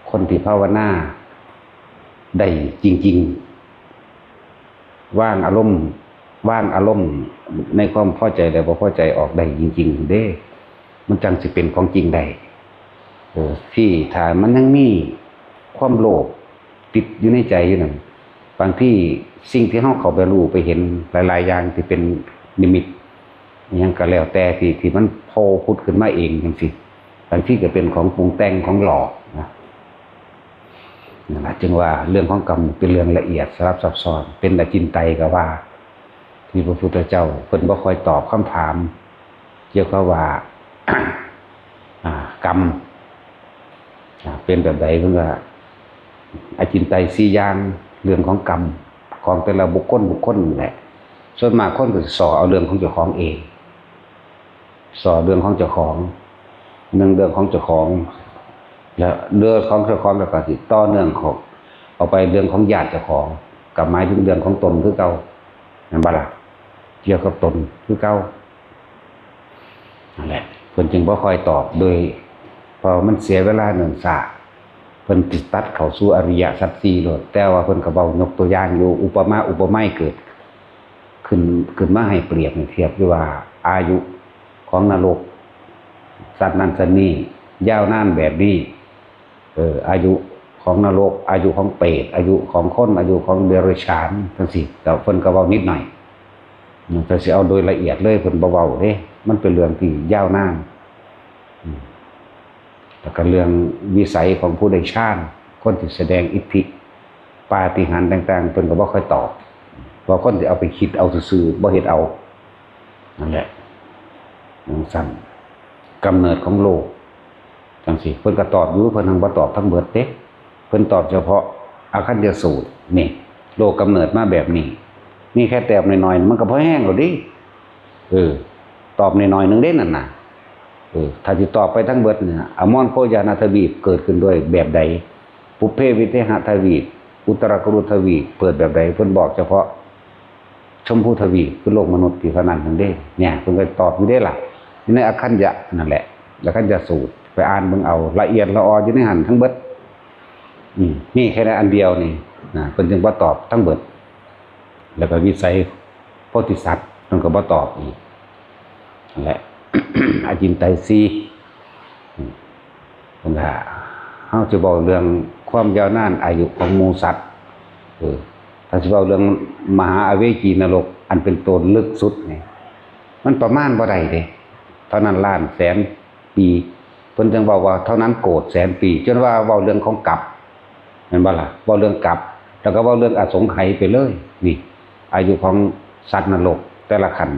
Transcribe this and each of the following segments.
คนที่ภาวนาได้จริงๆว่างอารมณ์ในความพอใจและบ่พอใจออกได้จริงๆเด้มันจังสิเป็นของจริงได้ที่ถ้ามันยังมีความโลภติดอยู่ในใจอยู่นั่นบางที่สิ่งที่เฮาเข้าไปรู้ไปเห็นหลายๆอย่างที่เป็นนิมิตยังก็แล้วแต่ที่มันโผล่พุดขึ้นมาเองจังซี่บางที่ก็เป็นของปรุงแต่งของหลอกนะนั่นล่ะจึงว่าเรื่องของกรรมเป็นเรื่องละเอียดสลับซับซ้อนเป็นอจินไตยก็ว่าที่พระพุทธเจ้าเพิ่นบ่ค่อยตอบคำถามเกี่ยวกับว่า กรรมเป็นแบบใดเพิ่นว่าอจินไตย4อย่างเรื่องของกรรมของแต่ละบุคคลแหละส่วนมากคนก็สอเอาเรื่องของเจ้าของเองสอเรื่องของเจ้าของเรื่องของเจ้าของแล้วเรื่องของเจ้าของแล้วก็สิต่อเนื่องของเอาไปเรื่องของญาติเจ้าของกับหมายถึงเรื่องของตนคือเก่านั่นบ่ล่ะเกี่ยวกับตนคือเก่านั่นแหละเพิ่นจึงบ่ค่อยตอบโดยเพราะมันเสียเวลาเนิ่นช้าเพิ่นติดตัดเข้าสู่อริยสัจ4โลดแต่ว่าเพิ่นก็เว้ายกตัวอย่างอยู่อุปมาอุปไมยเกิดขึ้นมาให้เปรียบเทียบด้วยว่าอายุของนรกสัตว์นั้นสัตว์นี้ยาวนานแบบนี้อายุของนรกอายุของเปรตอายุของคนอายุของเดรัจฉานจังซี่แต่เพิ่นก็เว้านิดหน่อยแต่สิเอาโดยละเอียดเลยเพิ่นบ่เว้าเด้มันเป็นเรื่องที่ยาวนานแล้วก็เรื่องวิสัยของผู้ได้ฌานคนที่แสดงอิทธิปาฏิหาริย์ต่างๆเพิ่นก็บ่ค่อยตอบเพราะคนที่เอาไปคิดเอาซื่อๆบ่เฮ็ดเอานั่นแหละสั่นกำเนิดของโลกจังซี่เพิ่นก็ตอบอยู่เพิ่นทั้งบ่ตอบทั้งเบิดเด้เพิ่นตอบเฉพาะอคัญญสูตรนี่โลกกำเนิดมาแบบนี้นี่แค่แต้มน้อยๆมันก็พอแห้งแล้วดิตอบน้อยๆนึงเด้นั่นน่ะถ้าสิตอบไปทั้งเบิดเนี่ยอมรโคยานาทวีปเกิดขึ้นด้วยแบบใดปุพเพวิเทหทวีปอุตรกรุทวีปเปิดแบบใดเพิ่นบอกเฉพาะชมพูทวีปคือโลกมนุษย์ที่เท่านั้นเด้เนี่ยเพิ่นก็ตอบอยู่ได้ล่ะในอคัญญะนั่นแหละอคัญญะสูตรไปอ่านเบิ่งเอาละเอียดละอออยู่ในหันทั้งเบิดนี่แค่นั้นอันเดียวนี่นะเพิ่นจึงบ่ตอบทั้งเบิดแล้วก็วิสัยโพธิสัตว์เพิ่นก็บ่ตอบอีกนั่นแหละ อจินไตย4เพิ่นว่าเฮาจะบอกเรื่องความยาวนานอายุของหมู่สัตว์ถ้าสิเว้าเรื่องมหาอเวจีนรกอันเป็นตนลึกสุดนี่มันประมาณบ่ได้เด้เท่านั้นล้านแสนปีเพิ่นจึงบอกว่าเท่านั้นโกฏแสนปีจนว่าเว้าเรื่องของกลับแม่นบ่ล่ะเว้าเรื่องกลับแล้วก็เว้าเรื่องอสงไขยไปเลยนี่อายุของสัตว์นรกแต่ละขัน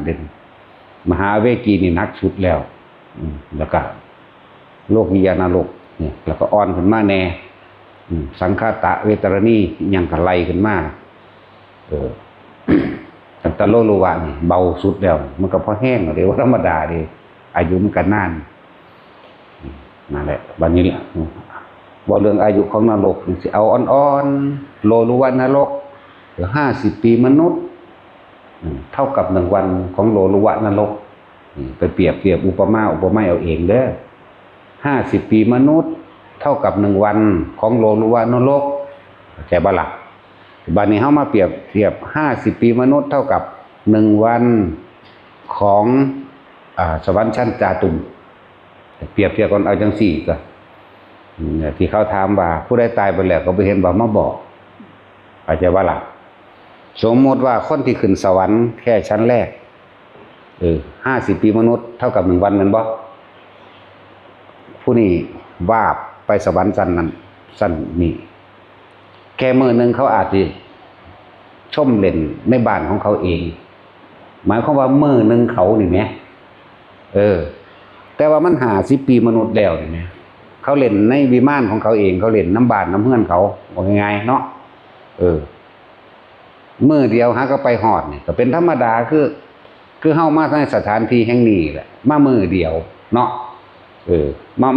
เด่นมหาเวกีนี่นักสุดแล้วแล้วก็โลกวิญญาณนรกนี่แล้วก็อ่อนขึ้นมาแน่สังฆาตะเวตรณีหยังก็ไล่ขึ้นมาตั้งแต่โลโลวะนี่เบาสุดแล้วมันก็พอแห้งแล้วเด้ว่าธรรมดาเด้อายุมันก็นานนั่นแหละบัดนี้ล่ะบ่เรื่องอายุของนรกสิเอาอ่อนๆโลโลวะนรก50 ปีมนุษย์เท่ากับ1วันของโลโลวะนรกไปเปรียบอุปมาอุปไมยเอาเองเด้อ50 ปีมนุษย์เท่ากับ1วันของโลโลวะนรกเข้าใจบ่ล่ะบัดนี้เฮามาเปรียบเทียบ50 ปีมนุษย์เท่ากับ1วันของสวรรค์ชั้นจาตุมเปรียบเทียบกันเอาจังซี่ก็ที่เขาถามว่าผู้ใดตายไปแล้วก็บ่เห็นว่ามาบอกเข้าใจบ่ล่ะสมมติว่าคนที่ขึ้นสวรรค์แค่ชั้นแรก50 ปีมนุษย์เท่ากับ1วันแม่นบ่ผู้นี้วาบไปสวรรค์ชั้นนั้นชั้นนี้แค่มื้อนึงเขาอาจสิชมเล่นในบ้านของเขาเองหมายความว่ามื้อนึงเขานี่แหมแต่ว่ามัน50 ปีมนุษย์แล้วนี่แหมเขาเล่นในวิมานของเขาเองเขาเล่นน้ำบ้านน้ำเฮือนเขาว่าง่ายๆเนาะมื้อเดียวหาก็ไปฮอดนี่ก็เป็นธรรมดาคือเฮามาในสถานที่แห่งนี้แหละมามื้อเดียวเนาะ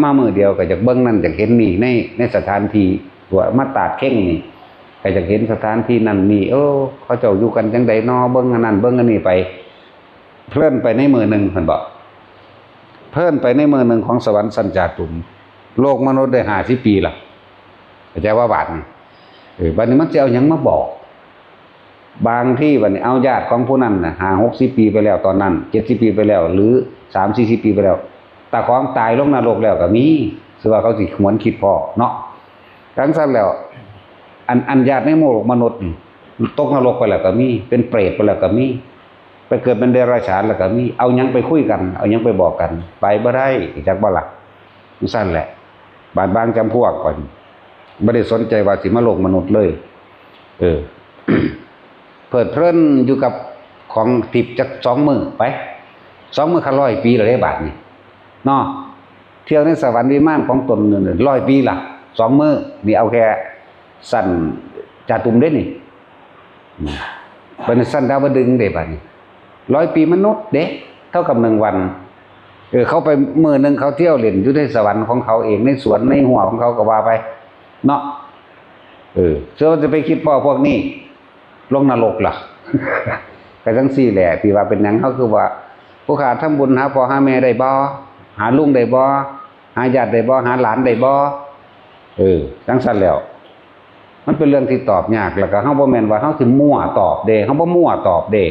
มามื้อเดียวก็จะเบิ่งนั่นจะเห็นนี่ในสถานที่ว่ามาตาดเข่งนี่ก็จะเห็นสถานที่นั่นนี่เขาเจ้าอยู่กันจังได๋น้อเบิ่งอันนั้นเบิ่งอันนี้ไปเพลินไปในมื้อนึงเพิ่นบอกเพลินไปในมื้อนึงของสวรรค์สัญจาตุมโลกมนุษย์ได้50 ปีล่ะ เข้าใจว่าบาดนี่บัดนี้มันจะเอาหยังมาบอกบางที่บัดนี้เอาญาติของผู้นั้นน่ะ50-60 ปีไปแล้วตอนนั้น70 ปีไปแล้วหรือ30-40 ปีไปแล้วตาของตายลงนรกแล้วก็มีคือว่าเขาสิหวนคิดพอเนาะจังซั่นแล้วอันญาติในโลกมนุษย์ตกนรกไปแล้วก็มีเป็นเปรตไปแล้วก็มีไปเกิดเป็นเดรัจฉานแล้วก็มีเอาหยังไปคุยกันเอาหยังไปบอกกันไปบ่ได้จักบ่ล่ะซั่นแหละบางจำพวกก่อนบ่ได้สนใจว่าสิมาโลกมนุษย์เลยเพลิดเพลินอยู่กับของทิพย์จัก2 มื้อไป2 มื้อ100 ปีแล้วได้บาดนี่เนาะเที่ยวในสวรรค์วิมานของตนนึง100 ปีล่ะ2 มื้อนี่เอาแค่สั้นจาตุมเด้นี่เป็นสั้นดาวดึงเด้บาดนี้100 ปีมนุษย์เด้เท่ากับ1 วันเขาไปมื้อนึงเขาเที่ยวเล่นอยู่ในสวรรค์ของเขาเองในสวนในหัวของเขาก็ว่าไปเนาะเชื่อว่าจะไปคิดพวกนี้ลงนรกล่ะ ก็จังซี่แหละที่ว่าเป็นหยังเขาคือว่าผู้ขาทำบุญหาพ่อหาแม่ได้บ่หาลุงได้บ่หาญาติได้บ่หาหลานได้บ่จังซั่นแล้วมันเป็นเรื่องที่ตอบยากแล้วก็เฮาบ่แม่นว่าเฮาสิมั่วตอบเด้เฮาบ่มั่วตอบเด้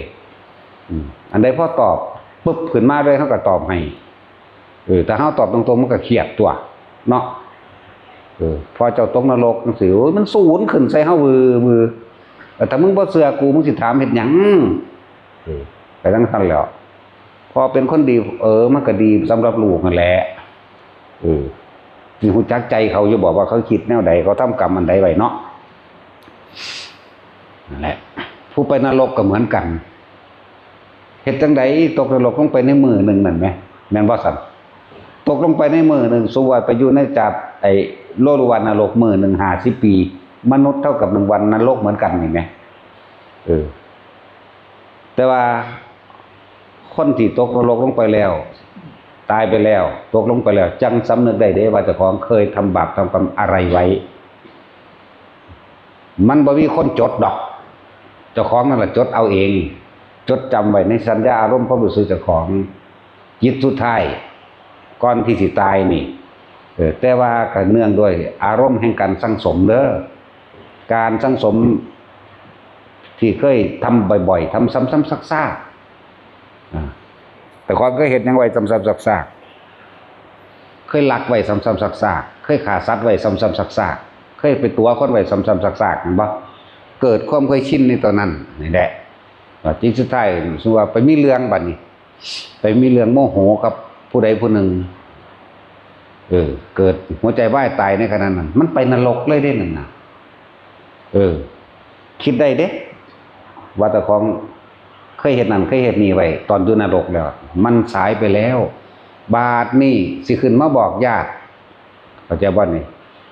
อันใดพอตอบปึ๊บขึ้นมาเลยเฮาก็ตอบให้แต่เฮาตอบตรงๆมันก็เครียดตัวเนาะพอเจ้าตกนรกจังซี่โอ้ยมันสูญขึ้นใส่เฮาวือแต่มึงบ่เชื่อกูมึงสิถามเฮ็ดหยังไปจังซั่นแล้วพอเป็นคนดีมันก็ดีสำหรับลูกนั่นแหละสิรู้จักใจเขาอยู่บอกว่าเขาคิดแนวใดเขาทำกรรมอันใดไว้เนาะนั่นแหละผู้ไปนรกก็เหมือนกันเฮ็ดจังไดตกนรกลงไปในมือนึงนั่นแหมแม่นบ่ซั่นตกลงไปในมือนึงสว่าไปอยู่ในจับโลกวันนรกมือนึง50 ปีมนุษย์เท่ากับ1 วันนรกเหมือนกันนี่แหมแต่ว่าคนที่ตกนรกลงไปแล้วตายไปแล้วตกลงไปแล้วจังสำนึกได้เด้ว่าเจ้าของเคยทำบาปทำกรรมอะไรไว้มันบ่มีคนจดดอกเจ้าของนั่นแหละจดเอาเองจดจำไว้ในสัญญาอารมณ์ความรู้สึกเจ้าของจิตสุดท้ายก่อนที่สิตายนี่แต่ว่าก็เนื่องด้วยอารมณ์แห่งการสังสมเด้อการสังสมที่เคยทำบ่อยๆทำซ้ำๆซากๆแต่ก่อนเคยเห็นยังไว้ซ้ำๆซากๆเคยลักไว้ซ้ำๆซากๆเคยฆ่าสัตว์ไว้ซ้ำๆซากๆเคยไปตัวคนไว้ซ้ำๆซากๆเห็นบ่เกิดความเคยชินในตอนนั้นนี่แหละจริงสุดท้ายสมมุติว่าไปมีเรื่องบัดนี้ไปมีเรื่องโมโหกับผู้ใดผู้หนึ่งเกิดหัวใจวายตายในขณะนั้นมันไปนรกเลยได้นั่นน่ะคิดได้เด้ว่าแต่ของเคยเห็นนั่นเคยเห็นนี่ไว้ตอนอยู่นรกแล้วมันสายไปแล้วบาดนี่สิขึ้นมาบอกญาติเข้าใจบ่นี่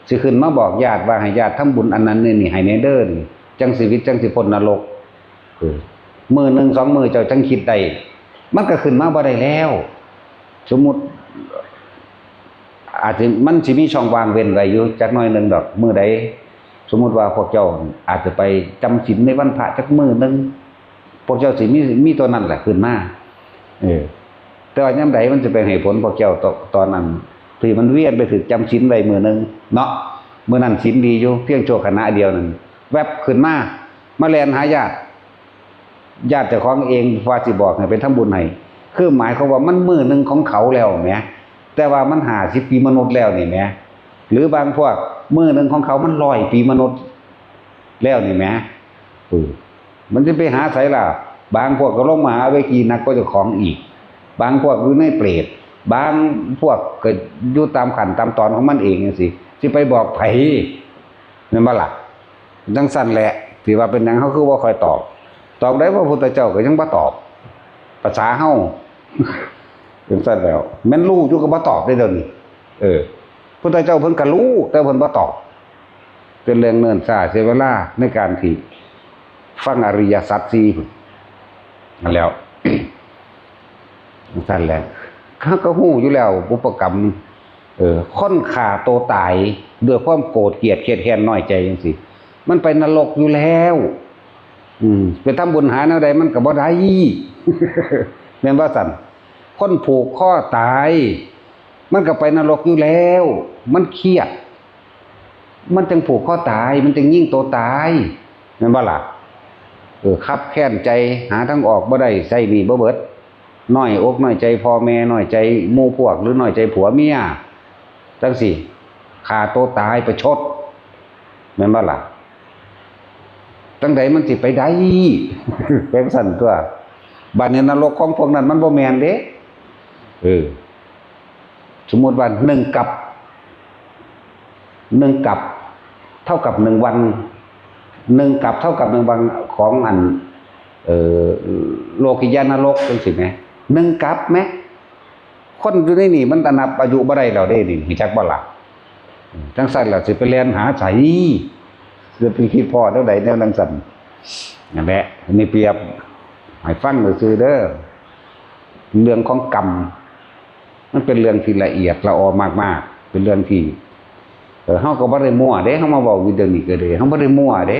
สิขึ้นมาบอกญาติว่าให้ญาติทำบุญอันนั้นนี่ให้แน่เด้อนี่จังชีวิตจังสิพ้นนรกมื้อนึง2 มื้อเจ้าจังคิดได้มันก็ขึ้นมาบ่ได้แล้วสมมุติอาจจะมันสิมีช่องว่างเว้นไว้อยู่จักหน่อยนึงดอกมื้อใดสมมุติว่าพวกเจ้าอาจจะไปจำศีลในวันพระจักมื้อนึงพวกเจ้าสิมีตัวนั้นแหละขึ้นมาแต่ว่ายามใดมันจะเป็นเหตุผลพวกเจ้าตอนนั้นที่มันเวียนไปถึงจำศีลไว้มื้อนึงเนาะมื้อนั้นศีลดีอยู่เพียงชั่วขณะเดียวนั่นแวบขึ้นมาแล่นหาญาติเจ้าของเองว่าสิบอกให้ไปทำบุญให้คือหมายความว่ามันมื้อนึงของเขาแล้วแหมแต่ว่ามัน50 ปีมนุษย์แล้วนี่แหมหรือบางพวกมื้อนึงของเขามัน100 ปีมนุษย์แล้วนี่แหมมันจะไปหาไสล่ะบางพวกก็ลงมาหาเวทีนักก็เจ้าของอีกบางพวกอยู่ในเปรตบางพวกก็อยู่ตามขั้นตามตอนของมันเองจังซี่สิไปบอกไผแม่นบ่ล่ะจังซั่นแหละที่ว่าเป็นหยังเฮาคือบ่ค่อยตอบได้พระพุทธเจ้าก็ยังบ่ตอบภาษาเฮาจังซั่นแล้วแม่นรู้อยู่ก็บ่ตอบได้เดี๋ยวนี้พุทธเจ้าเพิ่นก็รู้แต่เพิ่นบ่ตอบเป็นเรื่องเนิ่นช้าเสียเวลาในการที่ฟังอริยสัจ4นั่นแล้ว นั่นแหละเขาก็ฮู้อยู่แล้วบุพกรรมคนฆ่าตัวตายด้วยความโกรธเกลียดเคียดแค้นน้อยใจจังซี่มันไปนรกอยู่แล้วไปทำบุญหาแนวใดมันก็บ่ได้ แม่นว่าซั่นคนผูกคอตายมันก็ไปนรกอยู่แล้วมันเครียด มันจึงผูกคอตายมันจึงยิ่งตัวตายแม่นบ่ล่ะคับแค้นใจหาทางออกบ่ได้ใส่หนี้บ่เบิดน้อยอกน้อยใจพ่อแม่น้อยใจหมู่พวกหรือน้อยใจผัวเมียจังซี่ฆ่าตัวตายประชดแม่นบ่ล่ะจังไดมันสิไปได้ เป็นสั่นตัวบัดนี้นรกของพวกนั้นมันบ่แม่นเด้สมมุติว่า1 กับเท่ากับ1 วัน1 กับเท่ากับ1 วันของอันโลกิยานรกจังซี่แหม1 กับแหมคนอยู่ในนี่มันนับอายุบ่ได้แล้วเด้นี่รู้จักบ่ล่ะจังซั่นล่ะสิไปเรียนหาไสสิไปคิดพอเท่าใดแนวจังซั่นนั่นแหละนี่เปรียบให้ฟังซื่อๆเด้อเรื่องของกรรมมันเป็นเรื่องที่ละเอียดละออมากๆเป็นเรื่องที่เฮาก็บ่ได้มั่วเด้เฮามาเว้าอยู่เดี๋ยวนี้ก็เด้เฮาบ่ได้มั่วเด้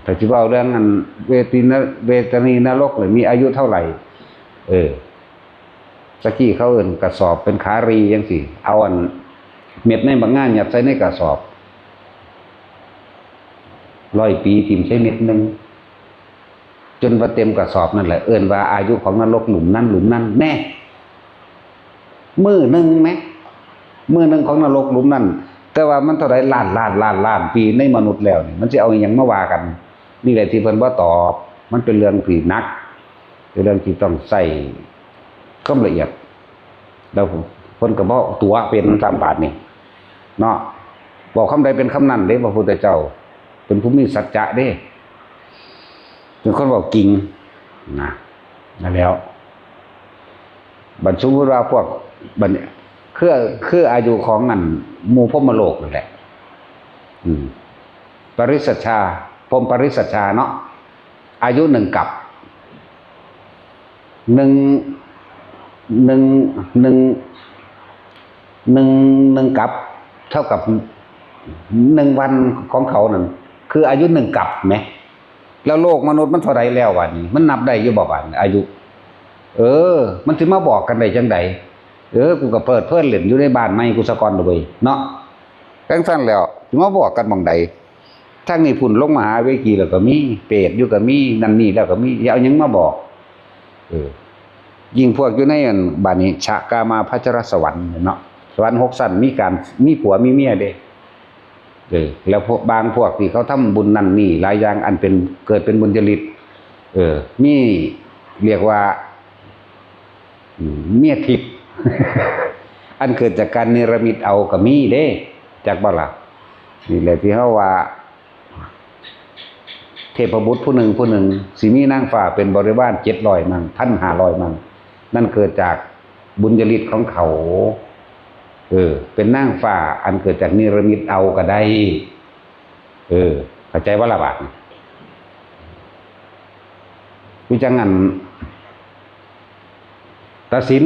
แต่สิเว้าเรื่องอันเวทนีนรกเลยมีอายุเท่าไหร่ตะกี้เขาเอิ้นกระสอบเป็นขารีจังซี่เอาอันเม็ดในบางงานยัดใส่ในกระสอบ100 ปีทิ่มใช้เม็ดนึงจนว่าเต็มกระสอบนั่นแหละเอิ้นว่าอายุของนรกหลุมนั้นแน่มื้อนึงแหมมื้อนึงของนรกหลุมนั้นแต่ว่ามันเท่าใดล้านปีในมนุษย์แล้วนี่มันสิเอาหยังมาว่ากันนี่แหละที่เพิ่นบ่ตอบมันเป็นเรื่องที่หนักเป็นเรื่องที่ต้องใส่ความละเอียดแล้วเพิ่นก็บ่ตัวเป็น3 บาทนี่เนาะบอกคำใดเป็นคำนั้นเด้พระพุทธเจ้าเป็นผู้มีสัจจะเด้เป็นคนบอกจริงนั่นแล้วบรรชุพุทธาพวกบัดคืออายุของอันหมู่พรหมโลกนั่นแหละปริสัชชาพรหมปริสัชชาเนาะอายุ1 กับ1 กับเท่ากับ1 วันของเขานั่นคืออายุ1 กับไหมแล้วโลกมนุษย์มันเท่าไรแล้ววันนี้มันนับได้อยู่บ่วันอายุมันสิมาบอกกันได้จังไดกูก็เปิดเพิ่นเล่นอยู่ในบ้านใหม่กูสะก่อนด้วยเนาะจังซั่นแล้วสิมาบอกกันหม่องใดทางนี้พุ่นลงมหาเวกีแล้วก็มีเปรตอยู่ก็มีนั่นนี่แล้วก็มีอย่าเอาหยังมาบอกยิ่งพวกอยู่ในอันบ้านนี้ชะกามาภัชรสวรรค์เนาะสวรรค์6 ชั้นมีผัวมีเมียเด้แล้วพวกบางพวกที่เขาทำบุญนั่นนี่หลายอย่างอันเป็นเกิดเป็นบุญจริตมีเรียกว่าเมียทิพย์ อันเกิดจากการเนรมิตเอาก็มีเด้จากบ่ล่ะนี่แหละที่เฮาว่าเทพบุตรผู้หนึ่งสิมีนางฟ้าเป็นบริวาร700 มั่ง 1,500 มั่งนั่นเกิดจากบุญจริตของเขาเป็นนางฟ้าอันเกิดจากนิรมิตเอาก็ได้เข้าใจว่าละบาดวิจังงั้นตัดสิน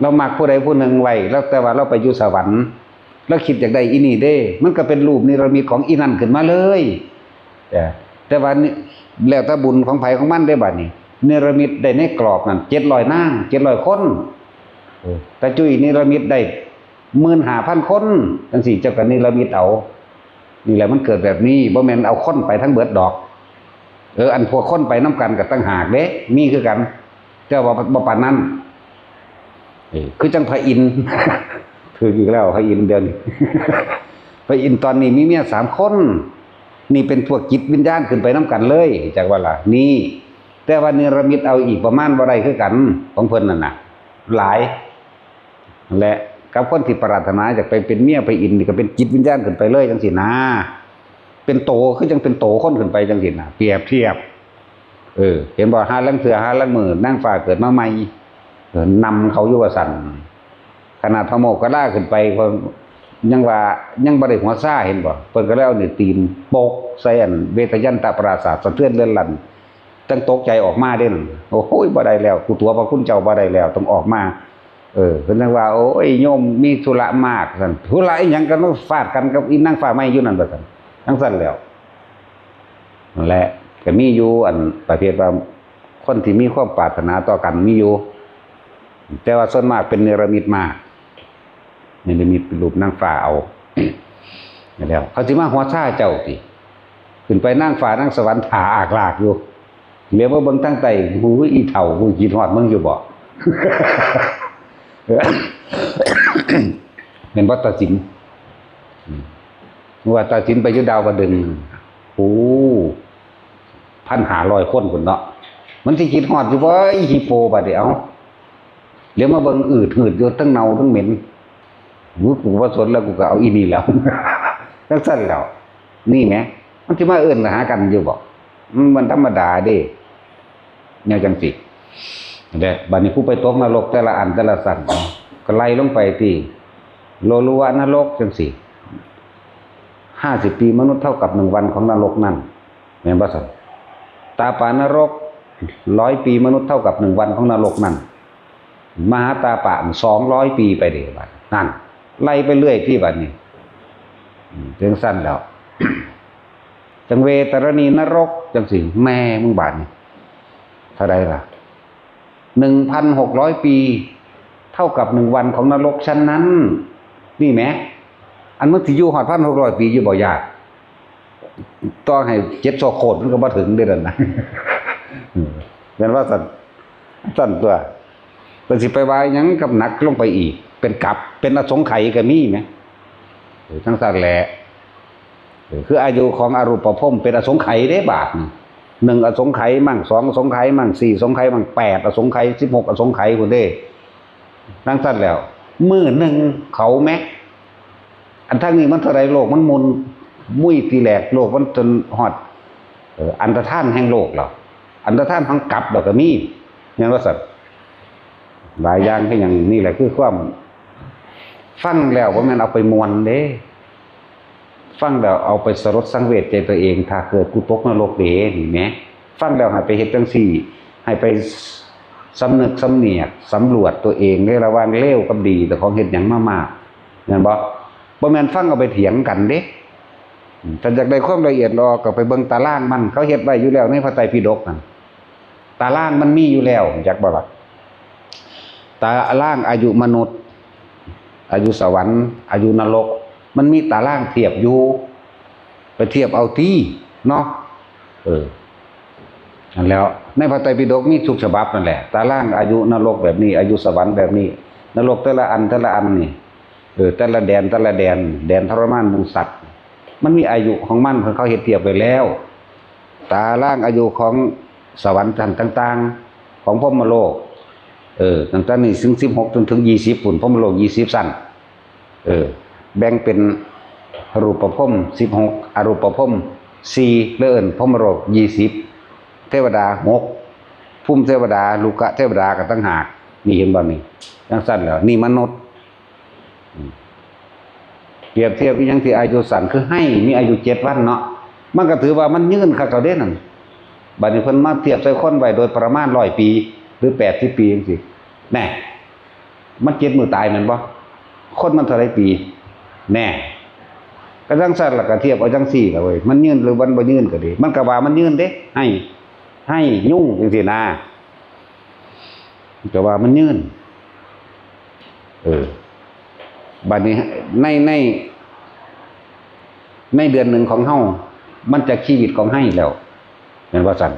เรามักผู้ใดผู้หนึ่งไว้แล้วแต่ว่าเราไปอยู่สวรรค์แล้วคิดอยากได้อีนี่เด้มันก็เป็นรูปนิรมิตของอีนั่นขึ้นมาเลยแต่ว่าแล้วแต่บุญของไผของมันได้บัดนี้เนรมิตได้ในกรอบนั่น700 นาง700 คนแต่จุ้ยเนรมิตได้15,000 คนจังซี่เจ้าก็เนรมิตเอานี่แหละมันเกิดแบบนี้บ่แม่นเอาคนไปทั้งเบิดดอกอันพวกคนไปนำกันก็ต่างหากเด้มีคือกันเจ้าว่าบ่ปานนั้นคือจังพระอินทร์ถืออีกแล้วพระอินทร์เดือน พระอินทร์ตอนนี้มีเมีย3 คนนี่เป็นพวกจิตวิญญาณขึ้นไปนำกันเลยจักว่าล่ะนี่แต่ว่าเนรมิตเอาอีกประมาณบ่ได้คือกันของเพิ่นนั่นน่ะหลายและกับคนที่ปรารถนาอยากไปเป็นเมียพระอินทร์นี่ก็เป็นจิตวิญญาณขึ้นไปเลยจังซี่นะเป็นโตคือจังเป็นโตคนขึ้นไปจังซี่นะเปรียบเทียบเห็นบ่หาลังเถื่อหาลังมือนางฟ้าเกิดมาใหม่นำเขาอยู่ว่าสั่นขนาดพระโมคคัลลาขึ้นไปก็ยังว่ายังบ่ได้หัวซ่าเห็นบ่เพิ่นก็แล้วนี่ตีนโปกใส่อันเวทยันตปราสาทสะเทือนเรือนลั่นตั้งตกใจออกมาเด้นโอ้โหบ่ได้แล้วกูตัวพระคุณเจ้าบ่ได้แล้วต้องออกมาเพิ่นจังว่าโอ้ยโยมมีธุระมากซั่นธุระอีหยังกันมาฟาดกันกับอีนางฟ้าใหม่อยู่นั่นว่าซั่นจังซั่นแล้วนั่นแหละก็มีอยู่อันประเภทว่าคนที่มีความปรารถนาต่อกันมีอยู่แต่ว่าส่วนมากเป็นเนรมิตมากเนรมิตเป็นรูปนางฟ้าเอา นั่นแล้วเขาสิมาหัวซ่าเจ้าติขึ้นไปนั่งฟ้านั่งสวรรค์ถาอากลากอยู่เหลียวมาเบิ่งตั้งใต้หูอีเฒ่าหูกินฮอดมึงอยู่บ่ เป็นวัดตาสินว่าตาสินไปอยู่ดาวกระดึงโอ้1,500 คนพุ่นเนาะมันสิคิดฮอดอยู่บ่อีฮิปโปบัดเดี๋ยวเดี๋ยวมาเบิ่งอืดหืดอยู่ทั้งเน่าทั้งเหม็นกูว่าสนแล้วกูก็เอาอีนี่แล้ว จังซั่นแล้วนี่แหมมันสิมาเอิ้นหากันอยู่บ่มันธรรมดาเด้แนวจังสิเด้บัดนี้ผู้ไปตกนรกแต่ละอันแต่ละสั่นก็ไล่ลงไปที่โลลุวะนรกจังสิ50 ปีมนุษย์เท่ากับ1 วันของนรกนั่นแม่นบ่ซั่นตาปานรก100 ปีมนุษย์เท่ากับ1 วันของนรกนั่นมหาตาปะ200 ปีไปเด้บัดนั่นไล่ไปเรื่อยที่บัดนี้ถึงสั้นแล้ว จังเวตรณีนรกจังสิแม่มึงบาดนี่เท่าใดล่ะ 1,600 ปีเท่ากับ1 วันของนรกชั้นนั้นนี่แหมอันมึงสิอยู่ฮอด 1,600 ปีอยู่บ่ยากต้องให้7 โคตรมันก็บ่ถึงเด้อนั่นน่ะ แม่นว่าสั่นตัวเพิ่นสิไปว่าหยังกับหนักลงไปอีกเป็นกลับเป็นอสงไขยก็มีแหมทั้งสั่นแหละคืออายุของอรูปภพเป็นอสงไขยเด้บาดนี่1 อสงไขยมั่ง2 อสงไขยมั่ง4 อสงไขยมั่ง8 อสงไขย16 อสงไขยพุ่นเด้ทั้งสั่นแล้วมื้อนึงเขาแม็กอันทั้งนี้มันเท่าใดโลกมันหมุนมุ้ยทีแรกโลกมันจนฮอดอันตรธานแห่งโลกแล้วอันตรธานทั้งกลับแล้วก็มีแม่นว่าซั่นหลายอย่างคือหยังนี่แหละคือความฟังแล้วบ่แม่นเอาไปมวนเด้ฟังแล้วเอาไปสลดสังเวชใจตัวเองถ้าเกิดกูตกนรกเด้นี่แหมฟังแล้วให้ไปเฮ็ดจังซี่ให้ไปสำนึกสำเนียกสำรวจตัวเองในระหว่างเลวกับดีแต่ของเฮ็ดหยังมากๆแม่นบ่แม่นฟังเอาไปเถียงกันเด้ถ้าอยากได้ความละเอียดรอก็ไปเบิ่งตารางมันเขาเฮ็ดไว้อยู่แล้วในพระไตรปิฎกนั่นตารางมันมีอยู่แล้วจักบ่ล่ะตารางอายุมนุษย์อายุสวรรค์อายุนรกมันมีตารางเทียบอยู่ไปเทียบเอาที่เนาะนั่นแล้วในพระไตรปิฎกมีทุกฉบับนั่นแหละตารางอายุนรกแบบนี้อายุสวรรค์แบบนี้นรกแต่ละอันนี่แต่ละแดนแดนทรมานหมู่สัตว์มันมีอายุของมันเขาเฮ็ดเทียบไว้แล้วตารางอายุของสวรรค์ต่างๆของพรหมโลกตั้งแต่นี้ถึง16จนถึง20ปุ่นพรหมโลก20สั้นแบ่งเป็นรูปภพ16อรูปภพ4เลื่อนพรหมโลก20เทวดา6ภูมิเทวดาลูกะเทวดาก็ต่างหากนี่เห็นบ่นี่จังสั้นแล้วนี่มนุษย์เปรียบเทียบอีหยังที่อายุสั้นคือให้มีอายุ7 วันเนาะมันก็ถือว่ามันยืนคักเอาเด้นั่นบัดนี้เพิ่นมาเทียบใส่คนไว้โดยประมาณ100 ปีหรือ80 ปีจังซี่แน่มัน7 มื้อตายแม่นบ่คนมันเท่าไรปีแน่ก็จังซั่นล่ะก็เทียบเอาจังซี่ล่ะเว้ยมันยืนหรือมันบ่ยืนก็ดีมันก็ว่ามันยืนเด้ให้ยุ่งจังซี่นะก็ว่ามันยืนบัดนี้ในเดือนหนึ่งของเฮามันจะชีวิตของให้แล้วแม่นว่าซั่น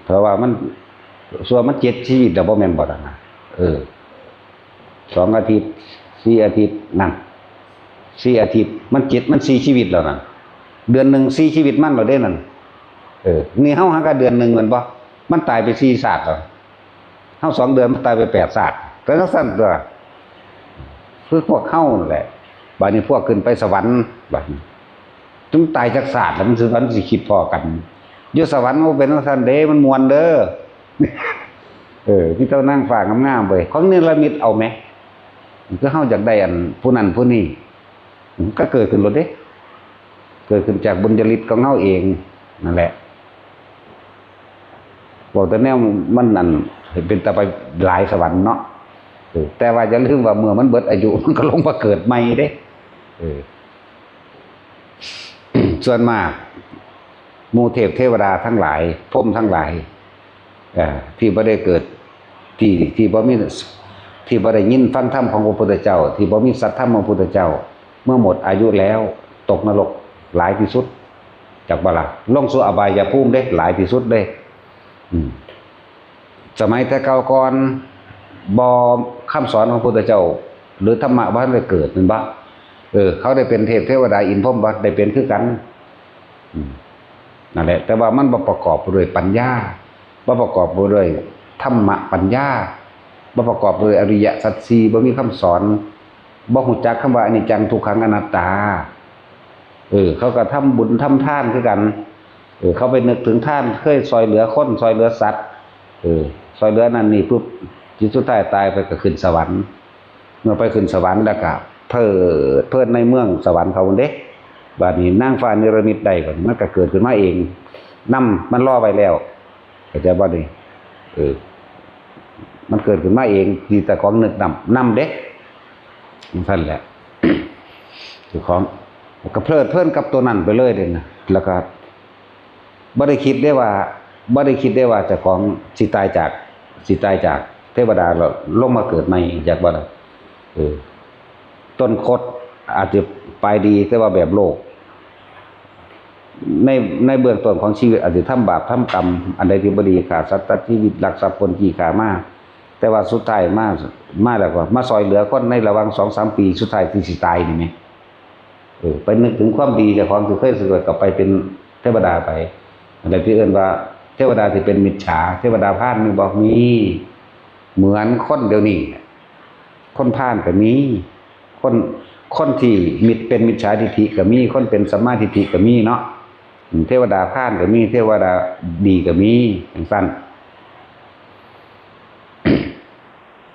เพราะว่ามันส่วนมัน7 ชีวิตแล้วบ่แม่นบ่ล่ะนะ2 อาทิตย์4 อาทิตย์นั่น4 อาทิตย์มัน7มัน4 ชีวิตแล้วนั่นเดือนหนึ่ง4 ชีวิตมันแล้วเด้นั่นนี่เฮาหาก็เดือนหนึ่งแม่นบ่มันตายไป4 ศาสตร์แล้วเฮา2 เดือนมันตายไป8 ศาสตร์แต่จังซั่นตัวคือพวกเฮานั่นแหละบัดนี้พวกขึ้นไปสวรรค์บัดนี้ถึงตายจากศาสตร์แล้วมันสิคิดพอกันอยู่สวรรค์บ่เป็นจังซั่นเด้มันม่วนเด้อที่เจ้านั่งฝากงามๆเว้ยของเนรมิตเอาไหมก็เฮาอยากได้อันผู้นั้นผู้นี้ก็เกิดขึ้นรถเด้เกิดขึ้นจากบุญญาฤทธิ์ของเฮาเองนั่นแหละบอกแต่แนวมันนั่นเป็นแต่ไปหลายสวรรค์เนาะแต่ว่าอย่าลืมว่าเมื่อมันเบิดอายุมันก็ลงมาเกิดใหม่เด้ส่วนมากหมู่เทพเทวดาทั้งหลายพรหมทั้งหลายที่บ่ได้เกิดที่บ่มีที่บ่ได้ยินฟังธรรมของพระพุทธเจ้าที่บ่มีสัทธรรมของพระพุทธเจ้าเมื่อหมดอายุแล้ว ตกนรกหลายที่สุดจากบ่ล่ะลงสู่อบายภูมิเด้หลายที่สุดเด้สมัยแต่เก่าก่อนบ่คำสอนของพระพุทธเจ้าหรือธรรมะบ่ทันได้เกิดนั่นบ่เขาได้เป็นเทพเทวดาอินทร์พรหมบ่ได้เป็นคือกันนั่นแหละแต่ว่ามันบ่ประกอบด้วยปัญญาบ่ประกอบด้วยธรรมะปัญญาบ่ประกอบด้วยอริยสัจสี่บ่มีคำสอนบ่ฮู้จักคำว่าอนิจจังทุกขังอนัตตาเขาก็ทำบุญทำทานคือกันเขาไปนึกถึงท่านเคยซอยเหลือคนซอยเหลือสัตว์ซอยเหลือนั่นนี่ปุ๊บจิตสุดท้ายตายไปก็ขึ้นสวรรค์เมื่อไปขึ้นสวรรค์แล้วก็เพิดในเมืองสวรรค์เขาเด้บัดนี้นางฟ้านิรมิตได้ก่อนมันก็เกิดขึ้นมาเองนํมันรอไว้แล้วเข้าใจบ่นี่มันเกิดขึ้นมาเองที่แต่ของนึกนำเด้นั่นแหละคือของก็เพลิดเพลินกับตัวนั้นไปเลยเด้นะแล้วก็บ่ได้คิดได้ว่าเจ้าของสิตายจากเทวดาแล้วลงมาเกิดใหม่จากบ่ล่ะต้นคดอาจจะไปดีแต่ว่าแบบโลกในเบื้องต้นของชีวิตอาจจะทำบาปทำกรรมอันใดที่บ่ดีฆ่าสัตว์ตัดชีวิตลักทรัพย์คนขี้ขามาแต่ว่าสุดท้ายมาแล้วก็มาซอยเหลือคนในระหว่าง 2-3 ปีสุดท้ายที่สิตายนี่แหมไปนึกถึงความดีเจ้าของที่เคยสึกกลับไปเป็นเทวดาไปอะไรที่เอิ้นว่าเทวดาที่เป็นมิจฉาเทวดาพาลมีบ่มีเหมือนคนเดี๋ยวนี้คนพาลก็มีคนที่เป็นมิจฉาทิฏฐิก็มีคนเป็นสัมมาทิฏฐิก็มีเนาะเทวดาพาลก็มีเทวดาดีก็มีจังซั่น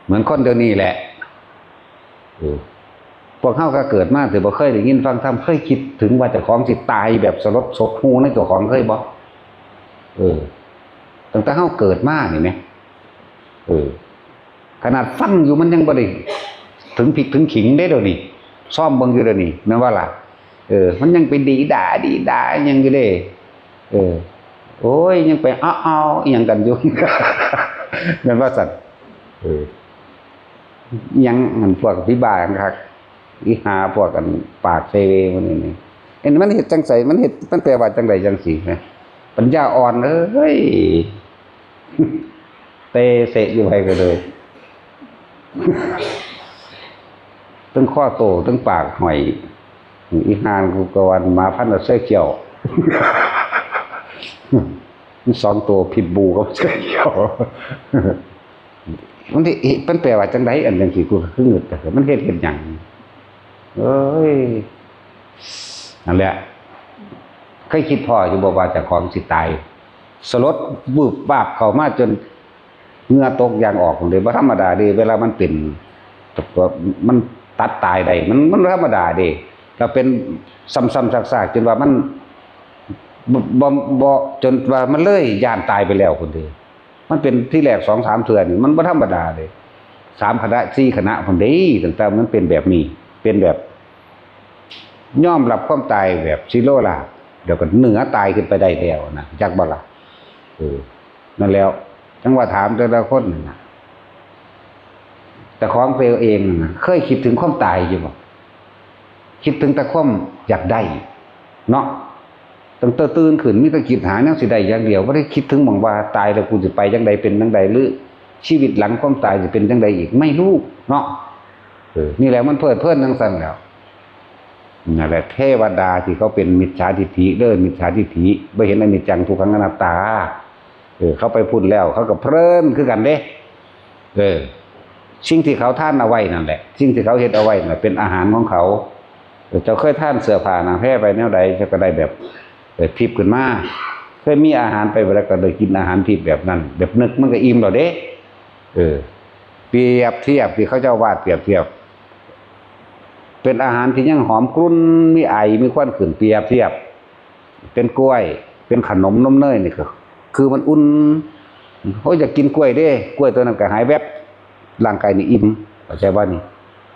เหมือนคนเดี๋ยวนี้แหละพวกเฮาก็เกิดมาแต่บ่เคยได้ยินฟังธรรมเคยคิดถึงว่าเจ้าของสิตายแบบสลดสดหูในเจ้าของเคยบ่ตั้งแต่เฮาเกิดมานี่แหมขนาดฟังอยู่มันยังบ่ได้ถึงพริกถึงขิงได้เดี๋ยวนี้ซ่อมเบิ่งอยู่เดี๋ยวนี้แม่นว่าล่ะมันยังไปดีด่ายังอยู่เด้โอ้ยยังไปอ้อๆอีหยังกันอยู่ แม่นว่าซั่นยังมันพวกพิบาลครับอีหาพวกกันปากเซเวมันนี่มันเฮ็ดจังไสมันเฮ็ดมันแปลว่าจังไดจังซี่นะปัญญาอ่อนเอ้ยเตเสะอยู่ไปก็เลยตั้งข้อโตตั้งปากหอยอีหานกูกวันหมาพันธุ์เสื้อเขียว2 ตัวผิดบูกับเสื้อเขียวมันที่มันแปลว่าจังไดอันจังซี่กูคือนึกแต่มันเฮ็ดหยังเอ้ยนั่นแหละเคยคิดพออยู่บ่ว่าเจ้าของสิตายสลดบึบบ้าบเข้ามาจนเหงื่อตกยางออกเลยบ่ธรรมดาเด้เวลามันเป็นตัวมันตัดตายได้มันธรรมดาเด้แล้วเป็นซ้ำๆซากๆจนว่ามันบ่จนว่ามันเลยย่านตายไปแล้วพุ่นเด้มันเป็นที่แรก 2-3 เทื่อนี่มันบ่ธรรมดาเด้3 คณะ 4 คณะพุ่นเด้ตั้งแต่มันเป็นแบบนี้เป็นแบบยอมรับความตายแบบซิโลล่ะเดี๋ยวก็เหนือตายขึ้นไปได้แล้วนะจักบ่ล่ะนั่นแล้วจังว่าถามแต่ละคนน่ะแต่ของตัวเองน่ะเคยคิดถึงความตายอยู่บ่คิดถึงแต่ความอยากได้เนาะตั้งแต่ตื่นขึ้นมีแต่คิดหาแนวสิได้อย่างเดียวบ่ได้คิดถึงหม่องว่าตายแล้วกูสิไปจังใดเป็นจังใดหรือชีวิตหลังความตายจะเป็นจังใดอีกไม่รู้เนาะนี่แหละมันเพลิดเพลินจังซั่นแล้วนั่นแหละเทวดาที่เขาเป็นมิจฉาทิฏฐิมิจฉาทิฏฐิบ่เห็นอนิจจังทุกขังอนัตตาเขาไปพูดแล้วเขาก็เพลินคือกันเด้สิ่งที่เขาทานเอาไว้นั่นแหละสิ่งที่เขาเฮ็ดเอาไว้น่ะเป็นอาหารของเขาเจ้าเคยทานเสื้อผ้าหนังแพร่ไปแนวใดเจ้าก็ได้แบบทิพย์ขึ้นมาเคยมีอาหารไปแล้วก็ได้กินอาหารทิพย์แบบนั้นแบบนึกมันก็อิ่มแล้วเด้เปรียบเทียบที่เขาเจ้าวาดเปรียบเทียบเป็นอาหารที่ยังหอมกรุ่นมีไอมีควันขึ้นเปรียบเทียบเป็นกล้วยเป็นขนมนมเนยนี่คือมันอุ่นเขาอยากกินกล้วยเด้กล้วยตัวนั้นก็หายแวบร่างกายนี่อิ่มเข้าใจว่านี่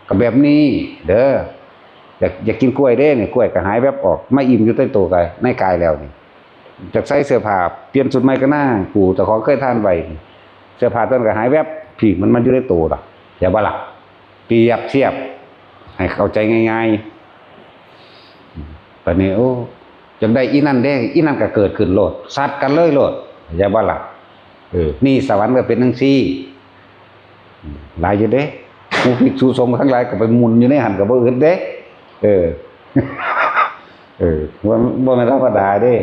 ก็แบบนี้เด้ออยากกินกล้วยเด้นี่กล้วยก็หายแวบออกไม่อิ่มอยู่ใต้ตัวกายในกายแล้วนี่จากใส่เสื้อผ้าเปลี่ยนชุดใหม่ก็น่ากูแต่ของเคยทานไว้เสื้อผ้าตัวนั้นก็หายแวบผีมันอยู่ในตัวล่ะอย่าบ่ล่ะเปรียบเทียบให้เข้าใจง่ายๆ ตอนนี้โอ้จังได้อีนั่นได้อีนั่นก็เกิดขึ้นโลดซัดกันเลยโลดอย่าว่าล่ะนี่สวรรค์ก็เป็นจังซี่หลายอยู่เด้ผู้ภิกษุสงฆ์ทั้งหลายก็ไปหมุนอยู่ในหันก็บ่อึดเด้บ่แม่นธรรมดาเด้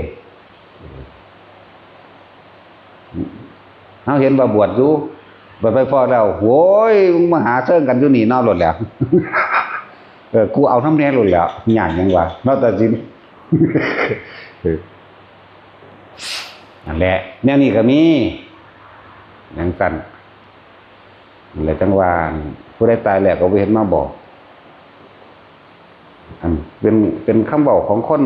เฮาเห็นว่าบวชอยู่บ่ไปพอแล้วโว้ยมาหาเชิงกันอยู่นี่นอกโลดแล้วกูเอาน้ำแน่โลดแล้วยากหยังวะเนาะแต่สินั่นแหละแนวนี้ก็มีอย่างกันอะไรจังว่าผู้ใดตายแล้วก็บ่เห็นมาบอกเป็นคำบอกของคน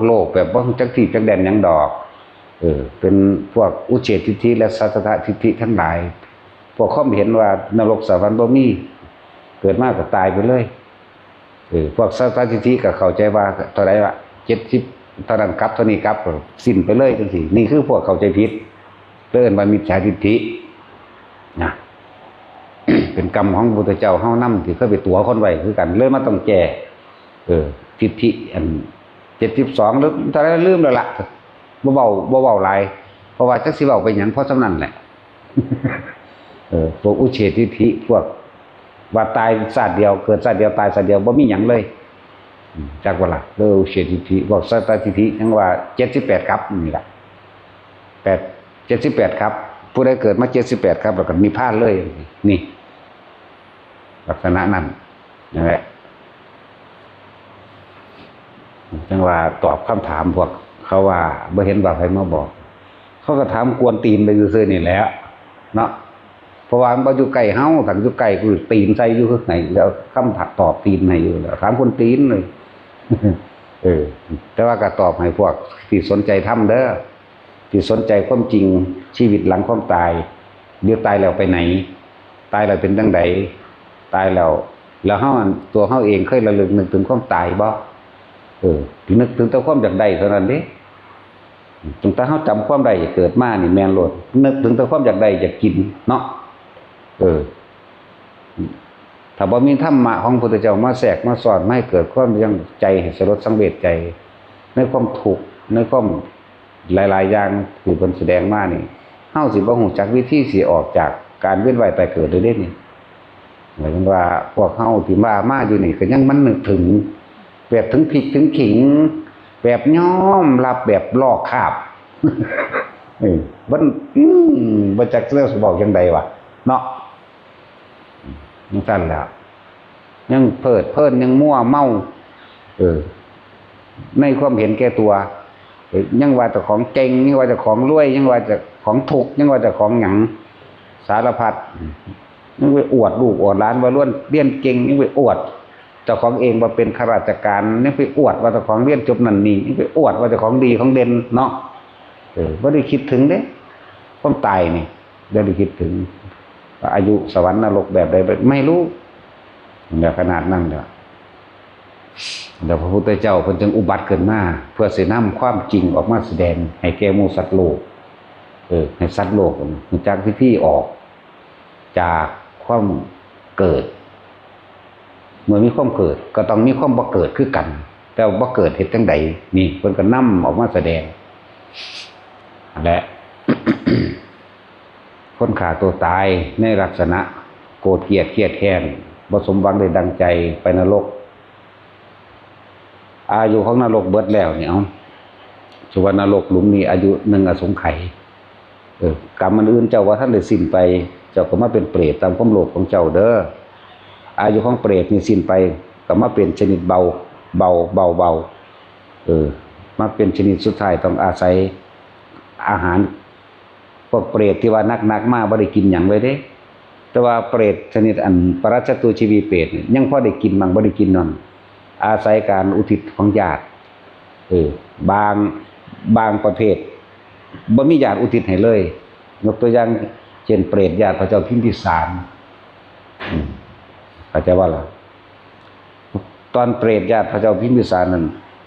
โลกแบบว่าจักที่จักแดนหยังดอกเป็นพวกอุเฉททิฏฐิและสัทธะทิฏฐิทั้งหลายพวกเขาเห็นว่านรกสวรรค์บ่มีเกิดมาก็ตายไปเลยพวกสัทธะทิฏฐิก็เข้าใจว่าเท่าไหร่วะ70เท่านั้นกลับเท่านี้กลับสิ้นไปเลยจังซี่นี่คือพวกเข้าใจผิดเอิ้นว่ามิจฉาทิฏฐินะ เป็นกรรมของพระพุทธเจ้าเฮานำที่เคยไปตั๋วคนไว้คือกันเลยมาต้องแก้ทิฏฐิอัน72หรือเท่าไหร่ลืมแล้วล่ะบ่เว้าหลายเพราะว่าจักสิเว้าไปหยังเพราะฉะนั้นแหละพวกอุเฉททิฏฐิพวกว่าตายชาติเดียวเกิดชาติเดียวตายชาติเดียวบ่มีหยังเลยจักว่าล่ะอุเฉททิฏฐิบอกสัตตทิฏฐิทั้งว่า78ครับนี่ล่ะ78ครับผู้ใดเกิดมา78ครับแล้วก็มีพลาดเลยนี่ลักษณะนั้นนั่นแหละจังว่าตอบคำถามพวกเขาว่าบ่เห็นว่าใครมาบอกเขาก็ถามกวนตีนไปซื่อๆนี่แหละเนาะเพราะว่ามันบ่อยู่ใกล้เฮาถ้าอยู่ใกล้คือตีนใส่อยู่คือไหนแล้วคำถัดตอบตีนให้อยู่แล้วถามคนตีนเลยแต่ว่าก็ตอบให้พวกที่สนใจทำเด้อที่สนใจความจริงชีวิตหลังความตายเดี๋ยวตายแล้วไปไหนตายแล้วเป็นจังไดตายแล้วเฮาตัวเฮาเองเคยระลึกนึกถึงความตายบ่นึกถึงแต่ความอยากได้เท่านั้นเด้ตั้งแต่เฮาจำความได้เกิดมานี่แม่นโลดนึกถึงแต่ความอยากได้อยากกินเนาะถ้าบ่มีธรรมะของพระพุทธเจ้ามาแทรกมาสอนไม่ให้เกิดความยังใจให้สลดสังเวชใจในความทุกข์ในความหลายๆอย่างที่เพิ่นแสดงมานี่เฮาสิบ่ฮู้จักวิธีสิออกจากการเวียนว่ายตายเกิดเลยเด้นี่หมายถึงว่าพวกเฮาที่มาอยู่นี่ก็ยังมันนึกถึงแบบถึงพริกถึงขิงแบบย้อมรับแบบลอกคราบบ่จักเรื่องสิบอกจังไดวะเนาะจังซั่นแหละยังเพิดเพลินยังมั่วเมาในความเห็นแก่ตัวยังว่าเจ้าของเก่งยังว่าเจ้าของรวยยังว่าเจ้าของถูกยังว่าเจ้าของหยังสารพัดยังไปอวดลูกอวดหลานว่าล้วนเรียนเก่งยังไปอวดเจ้าของเองว่าเป็นข้าราชการยังไปอวดว่าเจ้าของเรียนจบนั่นนี่ยังไปอวดว่าเจ้าของดีของเด่นเนาะบ่ได้คิดถึงเด้ความตายนี่บ่ได้คิดถึงอายุสวรรค์นรกแบบใดไม่รู้แบบขนาดนั้นเด้อเดี๋ยวพระพุทธเจ้าเพิ่นจึงอุบัติขึ้นมาเพื่อสินำความจริงออกมาแสดงให้แก่หมู่สัตว์โลกให้สัตว์โลกรู้จักวิธีออกจากความเกิดเมื่อมีความเกิดก็ต้องมีความบ่เกิดคือกันแต่บ่เกิดเฮ็ดจังใดนี่เพิ่นก็นำออกมาแสดงและ คนฆ่าตัวตายในลักษณะโกรธเกลียดเครียดแค้นบ่สมหวังได้ดังใจไปนรกอายุของนรกเบิดแล้วนี่เอาสุวรรณนรกหลุมนี้อายุ1อสงไขยกรรมมันอื่นเจ้าว่าท่านได้สิ้นไปเจ้าก็มาเป็นเปรตตามความโลภของเจ้าเด้ออายุของเปรตนี่สิ้นไปก็มาเป็นชนิดเบามาเป็นชนิดสุดท้ายต้องอาศัยอาหารพวกเปรตที่ว่านักๆมาบ่ได้กินหยังเลยเด้แต่ว่าเปรตชนิดอันปรัชตุชีวีเปรตยังพอได้กินบ้างบ่ได้กินนั่นอาศัยการอุทิศของญาติบางประเภทบ่มีญาติอุทิศให้เลยยกตัวอย่างเช่นเปรตญาติพระเจ้าพิมพิสารเข้าใจว่าล่ะตอนเปรตญาติพระเจ้าพิมพิสารนั้น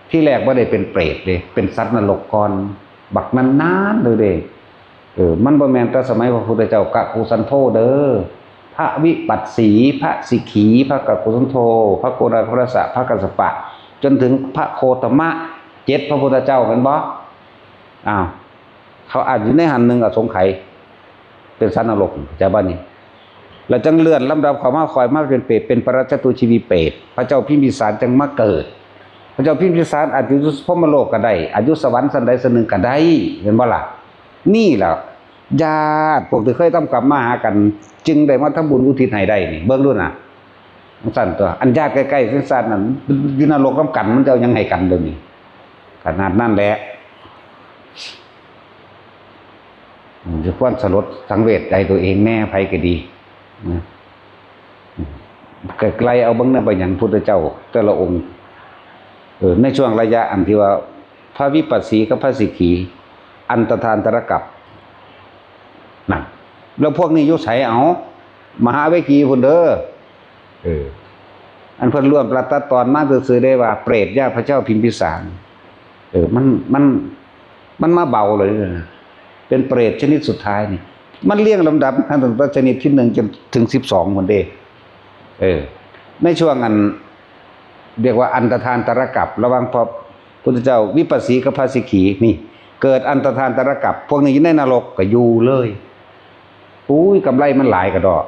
ที่แรกบ่ได้เป็นเปรตเลยเป็นสัตว์นรกก่อนบักนานๆเลยเด้มันบ่แม่นแต่สมัยพระพุทธเจ้ากะกุสันโธเด้อพระวิปัสสีพระสิกขีพระกะกุสันโธพระโกณาครสะพระกัสสปะ จนถึงพระโคตมะ7พระพุทธเจ้ากันบ่อ้าวเขาอาจอยู่ในหันหนึ่งอสงไขยเป็นสัตว์นรกจะบ้านนี้เราจังเลื่อนลำดับเขามาคอยมาเป็นเปรตเป็นปรัจจตุชีวีเปรตพระเจ้าพิมพิสารจังมาเกิดพระเจ้าพิมพิสารอาจอยู่พรหมโลกก็ได้อายุสวรรค์สันใดสันหนึ่งก็ได้เห็นบ่ล่ะนี่แหละญาติพวกที่เคยทำกรรมมาหากันจึงได้มาทำบุญอุทิศให้ได้นี่เบิ่งดูน่ะสั่นตัวอันญาติใกล้ๆซึ่งสั่นนั้นอยู่นรกนำกันมันจะยังให้กันเดี๋ยวนี้ขนาดนั้นแหละจะควรสลดสังเวชใจตัวเองแม่ภัยก็ดีไกลๆเอาเบิ่งนั่นไปอย่างพุทธเจ้าแต่ละองค์ในช่วงระยะอันที่ว่าพระวิปัสสีกับพระสิกขีอันตทานตรกัปนั่นแล้วพวกนี้ยุไสเอามหาเวกีพุ่นเด้ออันเพิ่นร่วมประตัดตอนมาซื่อๆได้ว่าเปรตญาติพระเจ้าพิมพิสารมันมาเบาเลยเป็นเปรตชนิดสุดท้ายนี่มันเรียงลำดับตั้งแต่ชนิดที่1จนถึง12คนเด้ในช่วงอันเรียกว่าอันตทานตรกัประหว่างพระพุทธเจ้าวิปัสสีกับพระสิกขีนี่เกิดอันตทานตรกัปพวกนี้อยู่ในนรกก็อยู่เลยอุ้ยกำไรมันหลายกระดอก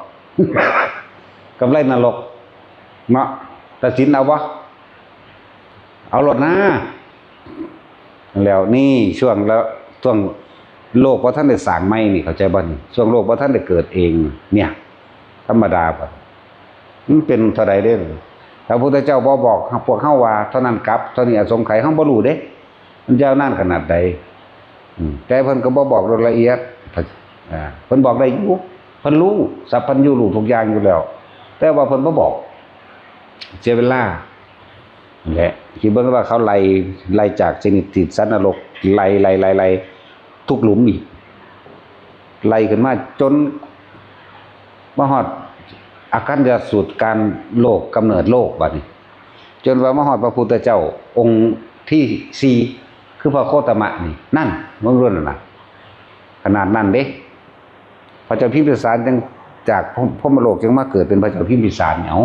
กำไรนรกเนาะตัดสินเอาวะเอาหลดนะแล้วนี่ช่วงแล้วช่วงโลกเพราะท่านได้สร้างไม่นี่เข้าใจบ่นี่ช่วงโลกเพราะท่านได้เกิดเองเนี่ยธรรมดาบ่มันเป็นเท่าใดเด้อพระพุทธเจ้าบอกพวกเฮาว่าเท่านั้นกลับเท่านี้อสงไขยเฮาบ่รู้เด้มันยาวนานขนาดใดแต่เพิ่นก็บ่บอกรายละเอียดเพิ่นบอกได้อยู่เพิ่นรู้สัพพัญญูรู้ทุกอย่างอยู่แล้วแต่ว่าเพิ่นบ่บอกเสียเวลาแหละคิดเบิ่งว่าเขาไล่จากชนิดที่สัตว์นรกไล่ทุกหลุมอีกไล่ขึ้นมาจนมาฮอดอาการจะสุดการโลกกำเนิดโลกบัดนี้จนว่ามาฮอดพระพุทธเจ้าองค์ที่4คือพระโคตมะนี่นั่นมันรุ่นน่ะขนาดนั้นเด้พระเจ้าพิมพิสารจึงจากพรหมโลกจึงมาเกิดเป็นพระเจ้าพิมพิสารเอา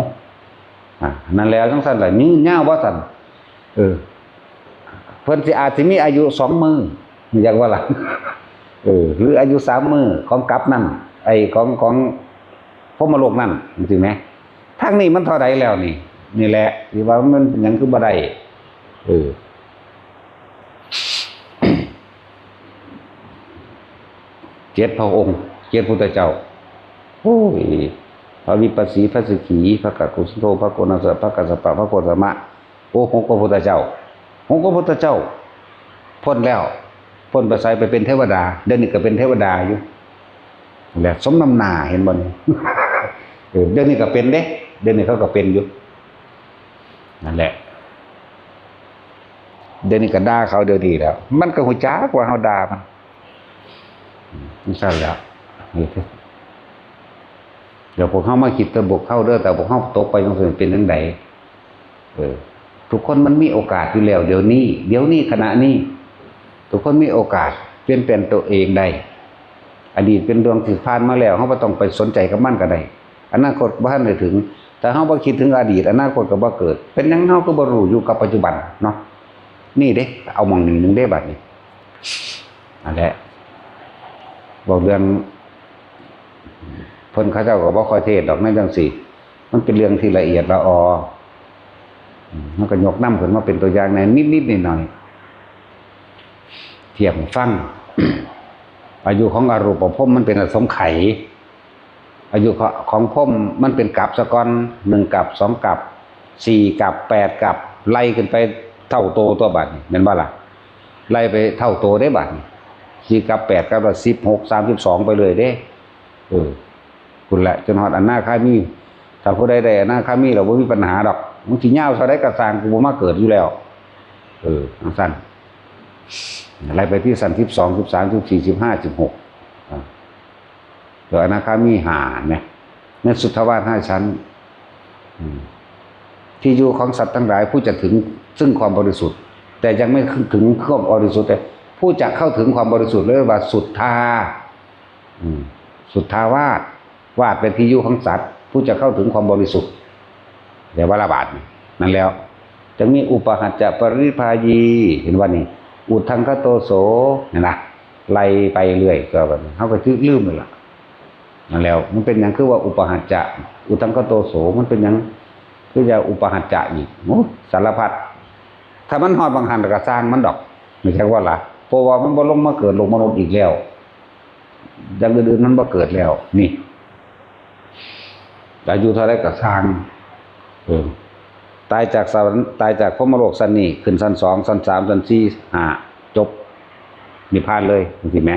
นั่นแล้วจังซั่นล่ะยืนยาวว่าซั่นเพิ่นสิอาจสิมีอายุ2มื้ออย่างว่าล่ะหรืออายุ3มื้อของกลับนั่นไอ้ของพรหมโลกนั่นจริงไหมทางนี้มันเท่าใดแล้วนี่แหละที่ว่ามันหยังคือบ่ได้7พระองค์7พุทธเจ้าโอ้ยพระวิปัสสีพระสิกขีพระกักุสันโธพระโกณัสสะพระกัสสปะพระโคตมะโอ้6พระพุทธเจ้า6พระพุทธเจ้าพ้นแล้วพ้นไปไสไปเป็นเทวดาเดี๋ยวนี้ก็เป็นเทวดาอยู่แล้วสมน้ำหน้าเห็นบ่นี่เดี๋ยวนี้ก็เป็นเด้เดี๋ยวนี้เขาก็เป็นอยู่นั่นแหละเดี๋ยวนี้ก็ด่าเขาเดี๋ยวนี้แล้วมันก็ฮู้จักว่าเฮาด่ามันซั่นแล้วนี่เดี๋ยวพวกเขามาคิดแต่บวกเข้าเด้อแต่พวกเขาตกไปจังซี่เป็นจังไดทุกคนมันมีโอกาสอยู่แล้วเดี๋ยวนี้ขณะนี้ทุกคนมีโอกาสเปลี่ยนแปลงตัวเองได้อดีตเป็นดวงที่ผ่านมาแล้วเฮาบ่ต้องไปสนใจกับมันก็ได้อนาคตบ่ทันได้ถึงแต่เฮาบ่คิดถึงอดีตอนาคตก็บ่เกิดเป็นหยังเฮาก็บ่รู้อยู่กับปัจจุบันเนาะนี่เด้เอาหม่องนึงเด้บัดนี้นั่นแหละบอกเรื่องเพิ่นเขาเจ้าก็บ่ค่อยเทศดอกในจังซี่มันเป็นเรื่องที่ละเอียดละออมันก็ยกนำขึ้นมาเป็นตัวอย่างในนิดๆหน่อยๆเทียบฟัง อายุของอรูปภพมันเป็นอสงไขยอายุของภพมันเป็นกลับซะก่อน1กลับ2กลับ4กลับ8กลับไล่ขึ้นไปเท่าโตตัวบัดนี่แม่นบ่ล่ะไล่ไปเท่าโตได้บัดนี่4กลับ8กลับละ16 32ไปเลยเด้คุณแหละจนฮอดอนาคามีถ้าผู้ใดได้อนาคามีเราบ่มีปัญหาดอกมันสิยาวเท่าใดก็สร้างกูบ่มาเกิดอยู่แล้วจังซั่นไล่ไปที่สัน12 13 14 15 16เดี๋ยวอนาคามี5เนี่ยในสุทธาวาส5ชั้นที่อยู่ของสัตว์ทั้งหลายผู้จะถึงซึ่งความบริสุทธิ์แต่ยังไม่ถึงความบริสุทธิ์แต่ผู้จะเข้าถึงความบริสุทธิ์เรียกว่าสุทธาสุทธาวาสวาดเป็นที่อยู่ของสัตว์ผู้จะเข้าถึงความบริสุทธิ์เดี๋ยวว่าละบาทนั่นแล้ว จะมีอุปหัจจะปริภายีเห็นว่านี่อุทังคโตโสนี่นะไล่ไปเรื่อยก็แบบเขาก็ลืมเลยล่ะนั่นแล้วมันเป็นอย่างคือว่าอุปหัจจะอุทังคโตโสมันเป็นอย่างคือจะอุปหัจจะอีกโอ้สารพัดถ้ามันหอดบางหันก็สร้างมันดอกไม่ใช่ว่าล่ะเพราะว่ามันบ่ลงมาเกิดลงมนุษย์อีกแล้วอย่างอื่นๆมันบ่เกิดแล้วนี่อายุเท่าไรก็สร้างตายจากสวรรค์ตายจากพรหมโลกสั้นนี้ขึ้นสั้น2สั้น3สั้น4 5จบนิพพานเลยจริงไหม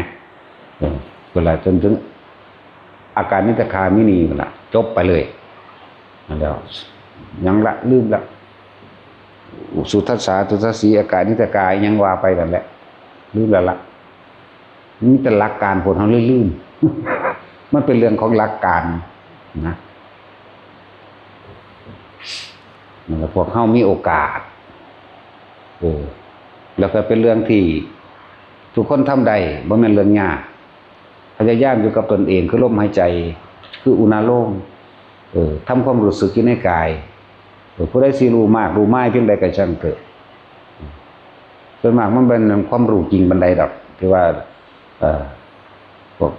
เวลาจนถึงอาการนิตคามินีนั่นแหละจบไปเลยนั่นแล้วยังละลืมละสุทัสสาทุทัสสีอาการนิตกายยังว่าไปกันแหละลืมแล้วละนี่เป็นหลักการผลของลืมมันเป็นเรื่องของหลักการนะนั่นแหละพวกเขามีโอกาสแล้วก็เป็นเรื่องที่ทุกคนทำได้บ่แม่นเรื่องยากพยายามอยู่กับตนเองคือลมหายใจคืออุณาโลมทำความรู้สึกอยู่ในกายผู้ใดสิรู้มากรู้ไม่เพียงใดก็ช่างเถิดส่วนมากมันเป็นความรู้จริงบันไดดอกที่ว่าพวก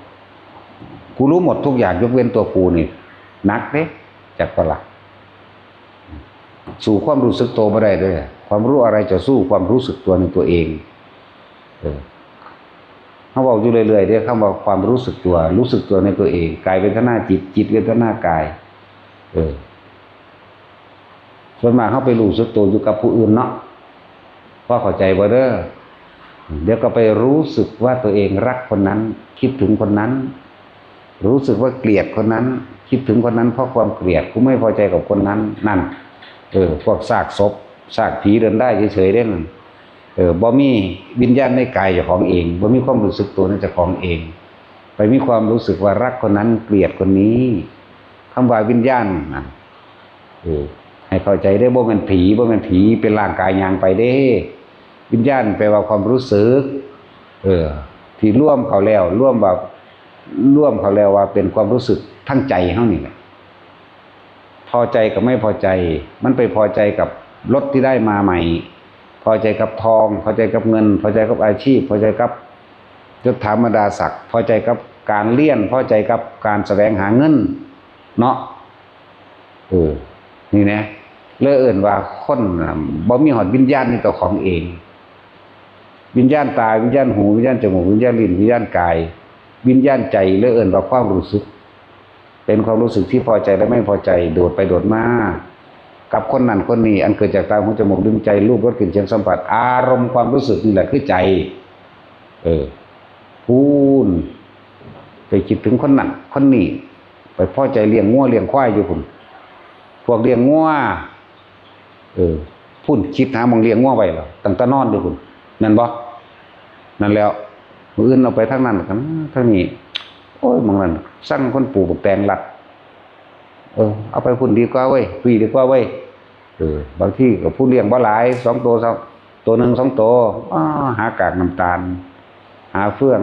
กูรู้หมดทุกอย่างยกเว้นตัวกูนี่นักเด้จากปะละสู่ความรู้สึกตัวไม่ได้ด้วยความรู้อะไรจะสู้ความรู้สึกตัวในตัวเองเขาบอกอยู่เรื่อยๆเดี๋ยวเขาบอกความรู้สึกตัวในตัวเองกายเวทนาจิตจิตเวทนากายส่วนมากเขาไปรู้สึกตัวอยู่กับผู้อื่นเนาะพอเข้าใจบ่เด้อเดี๋ยวก็ไปรู้สึกว่าตัวเองรักคนนั้นคิดถึงคนนั้นรู้สึกว่าเกลียดคนนั้นคิดถึงคนนั้นเพราะความเกลียดกูไม่พอใจกับคนนั้นนั่นพวกซากศพซากผีเดินได้เฉยๆได้นั่นบ่มีวิญญาณในกายเจ้าของเองบ่มีความรู้สึกตัวในเจ้าของเองไปมีความรู้สึกว่ารักคนนั้นเกลียดคนนี้คำว่าวิญญาณนั่นให้เข้าใจได้บ่แม่นผีเป็นร่างกายยางไปเด้วิญญาณแปลว่าความรู้สึกที่ร่วมเขาแล้วว่าเป็นความรู้สึกทั้งใจเฮานี่แหละพอใจกับไม่พอใจมันไปพอใจกับรถที่ได้มาใหม่พอใจกับทองพอใจกับเงินพอใจกับอาชีพพอใจกับยศถาบรรดาศักดิ์พอใจกับการเลี้ยนพอใจกับการแสวงหาเงินเนาะนี่นะเลยเอิ่นว่าคนบ่มีหอดวิญญาณในตัวของเองวิญญาณตาวิญญาณหูวิญญาณจมูกวิญญาณลิ้นวิญญาณกายวิญญาณใจเลยเอิ่นว่าความรู้สึกเป็นความรู้สึกที่พอใจและไม่พอใจโดดไปโดดมากับคนนั้นคนนี้อันเกิดจากตาหูจมูกลิ้นใจรูปรสกลิ่นเสียงสัมผัสอารมณ์ความรู้สึกนี่แหละคือใจพูนไปคิดถึงคนนั้นคนนี้ไปพอใจเลี้ยงงัวเลี้ยงควายอยู่พุ่นพวกเลี้ยงงัวพุ่นคิดหาหม้องเลี้ยงงัวไว้แล้วตั้งแต่นอนอยู่พุ่นนั่นบ่นั่นแล้วมื้ออื่นเอาไปทางนั้นกันทางนี้โอ้ยหม้องนั้นสั่งคนปลูกแตงลัดเอาไปพุ่นดีกว่าเว้ยพี่ดีกว่าเว้ยบางที่ก็ผู้เลี้ยงบ่หลาย2ตัวนึง2ตัวหากากน้ำตาลหาเฟื่อง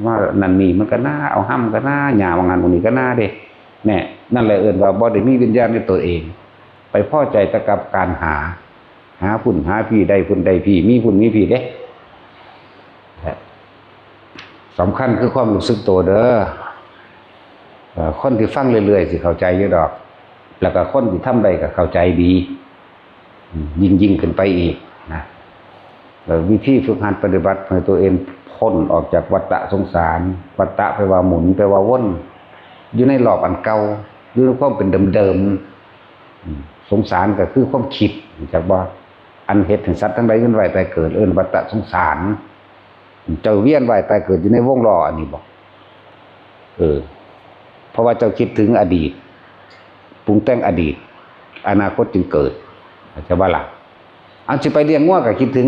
ว่านั่นนี่มันก็น่าเอาห้ำก็น่าหญ้าบางอันบางนี้ก็น่าเด้แน่นั่นแหละเอิ้นว่าบ่ได้มีวิญญาณในตัวเองไปพอใจแต่กับการหาพุ่นหาพี่ได้พุ่นได้พี่มีพุ่นมีพี่เด้สำคัญคือความรู้สึกตัวเด้อคนที่ฟังเรื่อยๆสิเข้าใจอยู่ดอกแล้วก็คนที่ทำได้ก็เข้าใจดียิ่งขึ้นไปอีกนะแล้ววิธีฝึกหัดปฏิบัติให้ตัวเองพ้นออกจากวัฏฏะสงสารวัฏฏะแปลว่าหมุนแปลว่าวนอยู่ในหลอบอันเก่าอยู่ในความเป็นเดิมๆสงสารก็คือความคิดจากว่าอันเหตุถึงสัตว์ทั้งหลายเวียนว่ายตายเกิดวัฏฏะสงสารเจ้าเวียนว่ายตายเกิดอยู่ในวงล้ออันนี้บอกเพราะว่าเจ้าคิดถึงอดีตปรุงแต่งอดีตอนาคตจึงเกิดจะว่าล่ะอันสิไปเลี้ยงงัวก็คิดถึง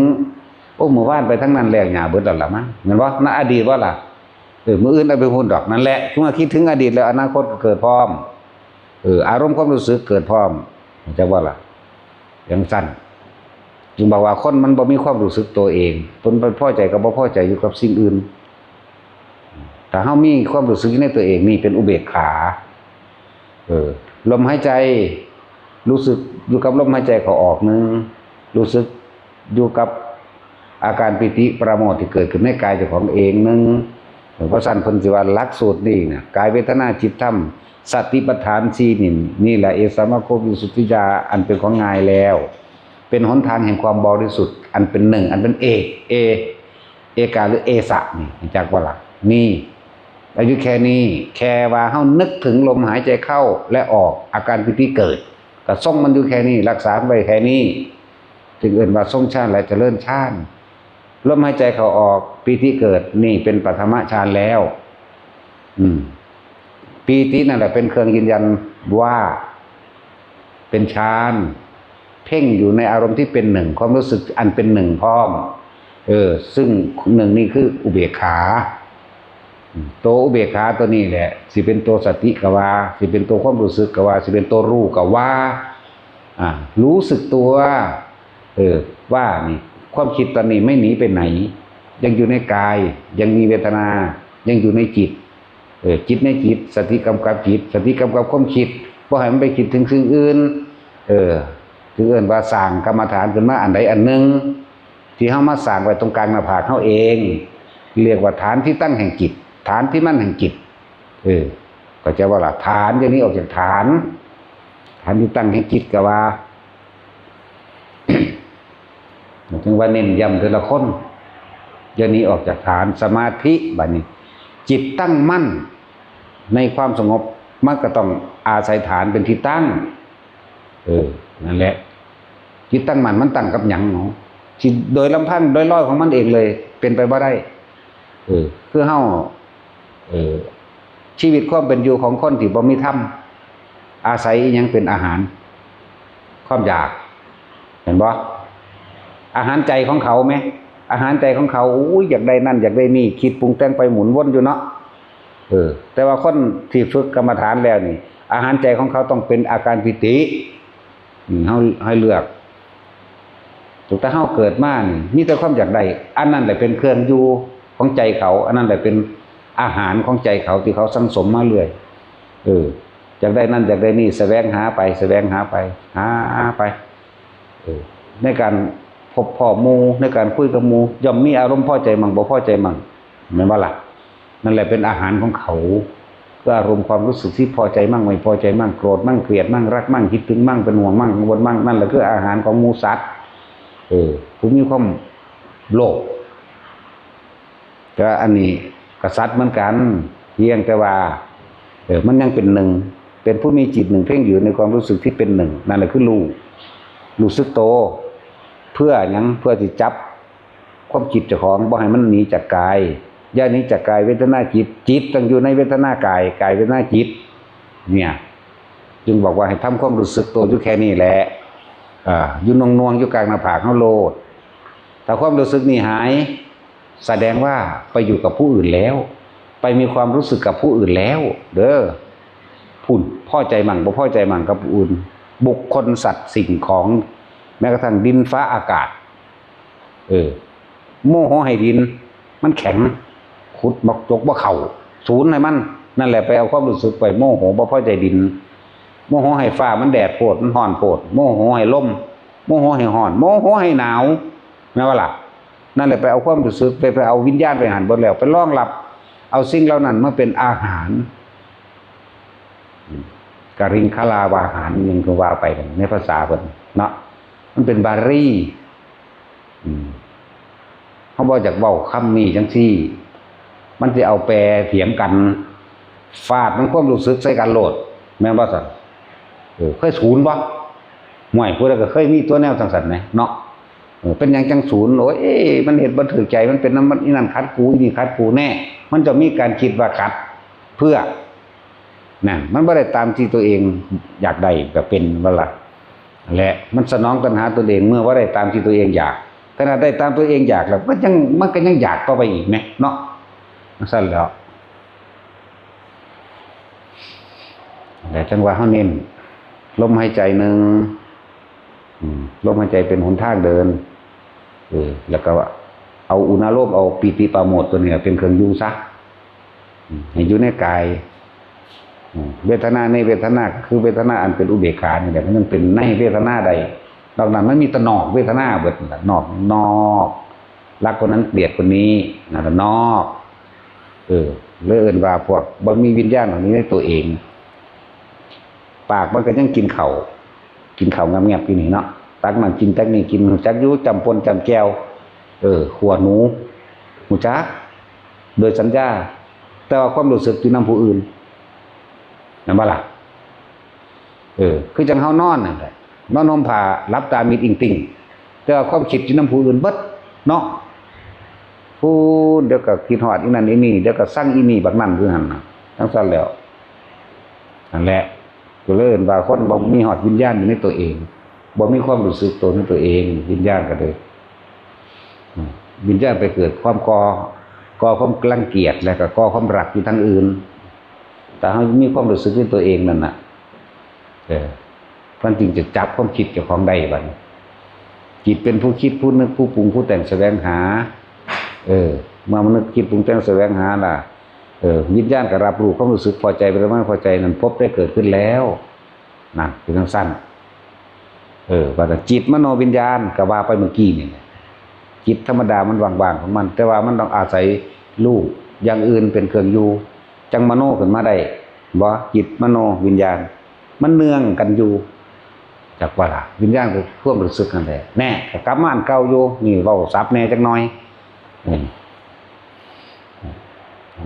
หมู่บ้านไปทั้งนั้นแล้วหญ้าเบิดแล้วล่ะมั้งแม่นบ่ณอดีตว่าล่ะมื้ออื่นเอาไปพูดดอกนั่นแหละทุกคิดถึงอดีตแล้วอนาคตก็เกิดพร้อมอารมณ์ความรู้สึกเกิดพร้อมจะว่าล่ะอย่างสั้นจึงบอกว่าคนมันบ่มีความรู้สึกตัวเองตนไปพอใจกับบ่พอใจอยู่กับสิ่งอื่นแต่เฮามีความรู้สึกในตัวเองนี่เป็นอุเบกขาลมหายใจรู้สึกอยู่กับลมหายใจเข้าออกนึง รู้สึกอยู่กับอาการปิติประโมทที่เกิดขึ้นในกายเจ้าของเองนึงเพราะสั้นเพิ่นสิว่าหลักสูตรนี่นะกายเวทนาจิตธรรมสติปัฏฐาน4นี่แหละเอสัมมาโควิสุทธิยาอันเป็นของง่ายแล้วเป็นหนทางแห่งความบริสุทธิ์อันเป็นหนึ่งอันเป็นเอกาหรือเอสะนี่จากว่าล่ะนี่อายุแค่นี้แค่ว่าเฮานึกถึงลมหายใจเข้าและออกอาการปิติเกิดก็ทรงมันอยู่แค่นี้รักษาไว้แค่นี้จึงเอิ้นว่าทรงฌานและเจริญฌานลมหายใจเข้าออกปิติเกิดนี่เป็นปฐมฌานแล้วปีตินั่นแหละเป็นเครื่องยืนยันว่าเป็นฌานเพ่งอยู่ในอารมณ์ที่เป็นหนึ่งความรู้สึกอันเป็นหนึ่งพร้อมซึ่งหนึ่งนี่คืออุเบกขาตัวอุเบกขาตัวนี้แหละสิเป็นตัวสติกว่าสิเป็นตัวความรู้สึกกว่าสิเป็นตัวรู้กว่ารู้สึกตัวว่านี่ความคิดตอนนี้ไม่หนีไปไหนยังอยู่ในกายยังมีเวทนายังอยู่ในจิตจิตในจิตสติกำกับจิตสติกำกับความคิดบ่ให้มันไปคิดถึงสิ่งอื่นถึงเอิ้นว่าสร้างกรรมฐานขึ้นมาอันใดอันหนึ่งที่เฮามาสร้างไว้ตรงกลางหน้าผากเฮาเองเรียกว่าฐานที่ตั้งแห่งจิตฐานที่มั่นแห่งจิตก็จะว่าล่ะฐานอย่างนี้ออกจากฐานที่ตั้งแห่งจิตก็ว่า ถึงว่าเน้นย้ำแต่ละคนอย่างนี้ออกจากฐานสมาธิบัดนี้จิตตั้งมั่นในความสงบมันก็ต้องอาศัยฐานเป็นที่ตั้งนั่นแหละจิตตั้งมั่นมันตั้งกับหยังเนาะจิตโดยลำพังโดยลอยของมันเองเลยเป็นไปบ่ได้คือเฮาชีวิตความเป็นอยู่ของคนที่บ่มีธรรมอาศัยอีหยังเป็นอาหารความอยากเห็นบ่อาหารใจของเขาไหมอาหารใจของเขาอยากได้นั่นอยากได้นี่คิดปรุงแต่งไปหมุนวนอยู่เนาะแต่ว่าคนที่ฝึกกรรมฐานแล้วนี่อาหารใจของเขาต้องเป็นอาการปิติเฮาให้เลือกถูกแต่เฮาเกิดมานี่มีแต่ความอยากได้อันนั้นแหละเป็นเครื่องอยู่ของใจเขาอันนั้นแหละเป็นอาหารของใจเขาที่เขาสังสมมาเรื่อยอยากได้นั่นอยากได้นี่แสวงหาไปหาไปในการพบพ่อหมู่ในการคุยกับหมู่ย่อมมีอารมณ์พอใจมั่งบ่พอใจมั่งแม่นบ่ล่ะนั่นแหละเป็นอาหารของเขาก็อารมณ์ความรู้สึกที่พอใจมั่งไม่พอใจมั่งโกรธมั่งเกลียดมั่งรักมั่งคิดถึงมั่งเป็นห่วงมั่งกังวลมั่งนั่นแหละคืออาหารของหมูสัตว์ผู้มีความโลภก็อันนี้กษัตริย์เหมือนกันเพียงแต่ว่ามันยังเป็นหนึ่งเป็นผู้มีจิตหนึ่งเพ่งอยู่ในความรู้สึกที่เป็นหนึ่งนั่นแหละคือรู้สึกโตเพื่อยังเพื่อที่จับความจิตเจ้าของบ่ให้มันหนีจากกายย่านี้จากกายเวทนาจิตต้องอยู่ในเวทนากายเวทนาจิตเนี่ยจึงบอกว่าให้ทำความรู้สึกตัวอยู่แค่นี้แหละอยู่นวงอยู่กลางหน้าผากเฮาโลดถ้าความรู้สึกนี้หายแสดงว่าไปอยู่กับผู้อื่นแล้วไปมีความรู้สึกกับผู้อื่นแล้วเด้อพูดพอใจมั่งบ่พอใจมั่งกับผู้อื่นบุคคลสัตว์สิ่งของแม้กระทั่งดินฟ้าอากาศโมโหให้ดินมันแข็งขุดบักจกบ่เข้าศูนย์ให้มันนั่นแหละไปเอาความรู้สึกไปโมโหบ่พอใจดินโมโหให้ฟ้ามันแดดโพดมันร้อนโพดโมโหให้ลมโมโหให้ร้อนโมโหให้หนาวแม่ว่าล่ะนั่นแหละไปเอาความรู้สึกไปเอาวิญญาณไปหันบนแล้วไปรองรับเอาสิ่งเหล่านั้นมาเป็นอาหารกริงคลาวาหารยังก็ว่าไปในภาษาเพิ่นเนาะมันเป็นบาลีเขาบอกจากเว้าคำนี้จังซี่มันจะเอาแปรเถียงกันฟาดมันความรู้สึกใส่กันโลดแม่นบ่ซั่นเคยศูนย์บ่ห่วยผู้ใดก็เคยมีตัวแนวจังซั่นแหมเนาะเป็นหยังจังศูนย์โอ้ยมันเฮ็ดบ่ถูกใจมันเป็นน้ำมันอีนั่นขัดกูนี่ขัดกูแน่มันจะมีการคิดว่าขัดเพื่อนั่นมันบ่ได้ตามที่ตัวเองอยากได้ก็เป็นบ่ล่ะและมันสนองตัณหาตัวเองเมื่อว่าได้ตามที่ตัวเองอยากขณะได้ตามตัวเองอยากแล้วมันก็ยังอยากต่อไปอีกแหมเนาะซั่นแล้วแต่จังว่าเฮาเน้นลมหายใจนึงลมหายใจเป็นหนทางเดินแล้วก็เอาอุณาโลมเอาปีติปราโมทย์ตัวนี้เป็นเครื่องอยู่ซะให้อยู่ในกายเวทนาในเวทนาคือเวทนาอันเป็นอุเบกขานี่แหละมันเป็นในเวทนาใด นอกนั้นมันมีแตนอกเวทนาเบิดนอกรักคนนั้นเกลียดคนนี้นั่นนอกเลยเอิ้นว่าพวกบ่มีวิญญาณเหล่านี้ในตัวเองปากมันก็ยังกินข้าวงามๆอยู่นี่เนาะตักมันกินตักนี่กินจักอยู่จำปนจำแก้วขัวหนูหูจักโดยสัญญาแต่ว่าความรู้สึกอยู่นำผู้อื่นนั่นบ่ล่ะคือจังเฮานอนนั่นแหละนอนห่มผ้าหลับตามิดอิงติ่งแต่ว่าความคิดอยู่นำผู้อื่นเบิดเนาะผู้เดี๋ยวก็คิดฮอดอีนั่นอีนี่เดี๋ยวก็สั่งอีนี่บักนั่นคือหั่นน่ะทั้งซั่นแล้วนั่นแหละก็เลยเอิ้นว่าคนบ่มีฮอดวิญญาณอยู่ในตัวเองบ่มีความรู้สึกตัวในตัวเองวิญญาณก็เลยวิญญาณไปเกิดความก่อความรังเกียจแล้วก็ก่อความรักอยู่ทางอื่นแต่เฮามีความรู้สึกในตัวเองนั่นน่ะมันจึงจะจับความคิดเจ้าของได้บัดนี้จิตเป็นผู้คิดผู้นึกผู้ปรุงผู้แต่งแสวงหาเมื่อมันนึกคิดปรุงแต่งแสวงหาล่ะวิญญาณก็รับรู้ความรู้สึกพอใจหรือไม่พอใจนั้นพบได้เกิดขึ้นแล้วนั่นคือทั้งสั้นว่าแต่จิตมโนวิญญาณก็ว่าไปเมื่อกี้นี่จิตธรรมดามันว่างๆของมันแต่ว่ามันต้องอาศัยรูปอย่างอื่นเป็นเครื่องอยู่จังมโนขึ้นมาได้บ่จิตมโนวิญญาณมันเนื่องกันอยู่จากว่าล่ะวิญญาณคือความรู้สึกนั่นแหละแน่กลับมาอันเก่าอยู่นี่เว้าซับแน่จักหน่อย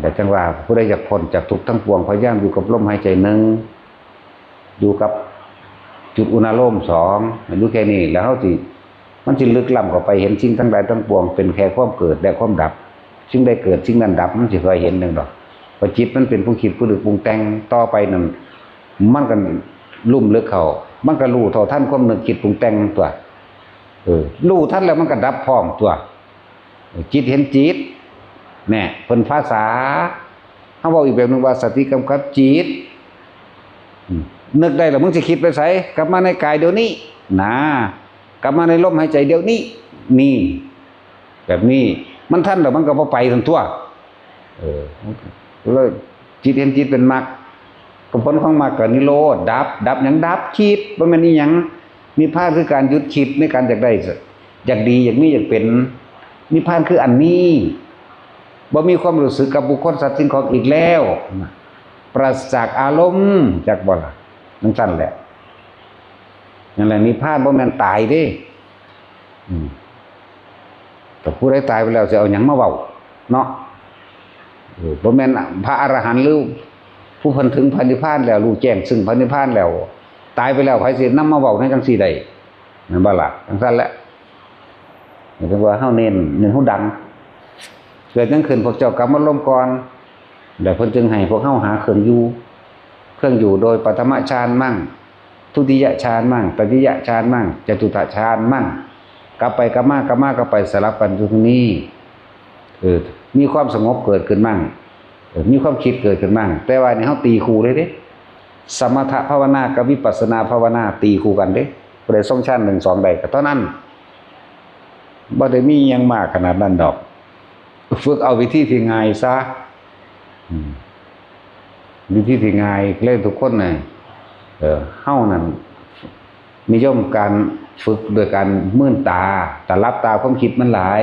แต่จังว่าผู้ใดอยากพ้นจากทุกข์ทั้งปวงพยายามอยู่กับลมหายใจหนึ่งอยู่กับจุดอุณโลมสองอยู่แค่นี้แล้วมันสิลึกล้ำเข้าไปเห็นสิ่งทั้งหลายทั้งปวงเป็นแค่ความเกิดและความดับสิ่งใดเกิดสิ่งนั้นดับมันสิเคยเห็นนึงดอกเพราะจิตมันเป็นผู้คิดผู้นึกปรุงแต่งต่อไปนั่นมันก็ลุ่มลึกเข้ามันก็รู้เท่าทันความนึกคิดปรุงแต่งตัวรู้ทันแล้วมันก็ดับพร้อมตัวจิตเห็นจิตแน่เพิ่นภาษาเฮาเว้าอีกแบบนึงว่าสติกำกับจิตนึกได้แล้วมึงสิคิดไปไสกลับมาในกายเดี๋ยวนี้นะกลับมาในลมหายใจเดี๋ยวนี้นี่แบบนี้มันทันแล้วมันก็บ่ไปทั้งทั่วเลยจิตเห็นจิตเป็นมรรคก็ผลของมรรคก็นิโรธดับหยังดับคิดบ่แม่นอีหยังนิพพานคือการหยุดคิดในการอยากได้อยากดีอยากมีอยากเป็นนิพพานคืออันนี้บ่มีความรู้สึกกับบุคคลสัตว์สิ่งของอีกแล้วปราศจากอารมณ์จากบ่ล่ะนั่นซั่นแหละนั่นแหละนิพพานบ่แม่นตายเด้แต่ผู้ใดตายไปแล้วจะเอาหยังมาเว้าเนาะบ่แม่นพระอรหันต์หรือผู้เพิ่นถึงพระนิพพานแล้วรู้แจ้งซึ่งพระนิพพานแล้วตายไปแล้วไผสินำมาเว้าในจังซี่ได้นั่นบ่ล่ะจังซั่นแหละนี่คือว่าเฮาเน้นเฮาดังเกิดจังขึ้นพวกเจ้ากรรมอารมณ์ก่อนแล้วเพิ่นจึงให้พวกเฮาหาเครื่องอยู่โดยปฐมฌานมั่งทุติยฌานมั่งตติยฌานมั่งจตุตฌานมั่งกลับไปกลับมากลับไปสลับกันอยู่ตรงนี้มีความสงบเกิดขึ้นมั่งมีความคิดเกิดขึ้นมั่งแต่ว่านี่เฮาตีคู่เลยเด้สมถภาวนากับวิปัสสนาภาวนาตีคู่กันเด้บ่ได้ทรงชั้น1 2ได้ก็เท่านั้นบ่ได้มีหยังมากขนาดนั้นดอกฝึกเอาวิธีที่ง่ายซะวิธีที่ง่ายเล่นทุกคนน่ะเฮานั่นนิยมการฝึกโดยการมื่นตาแต่รับตาความคิดมันหลาย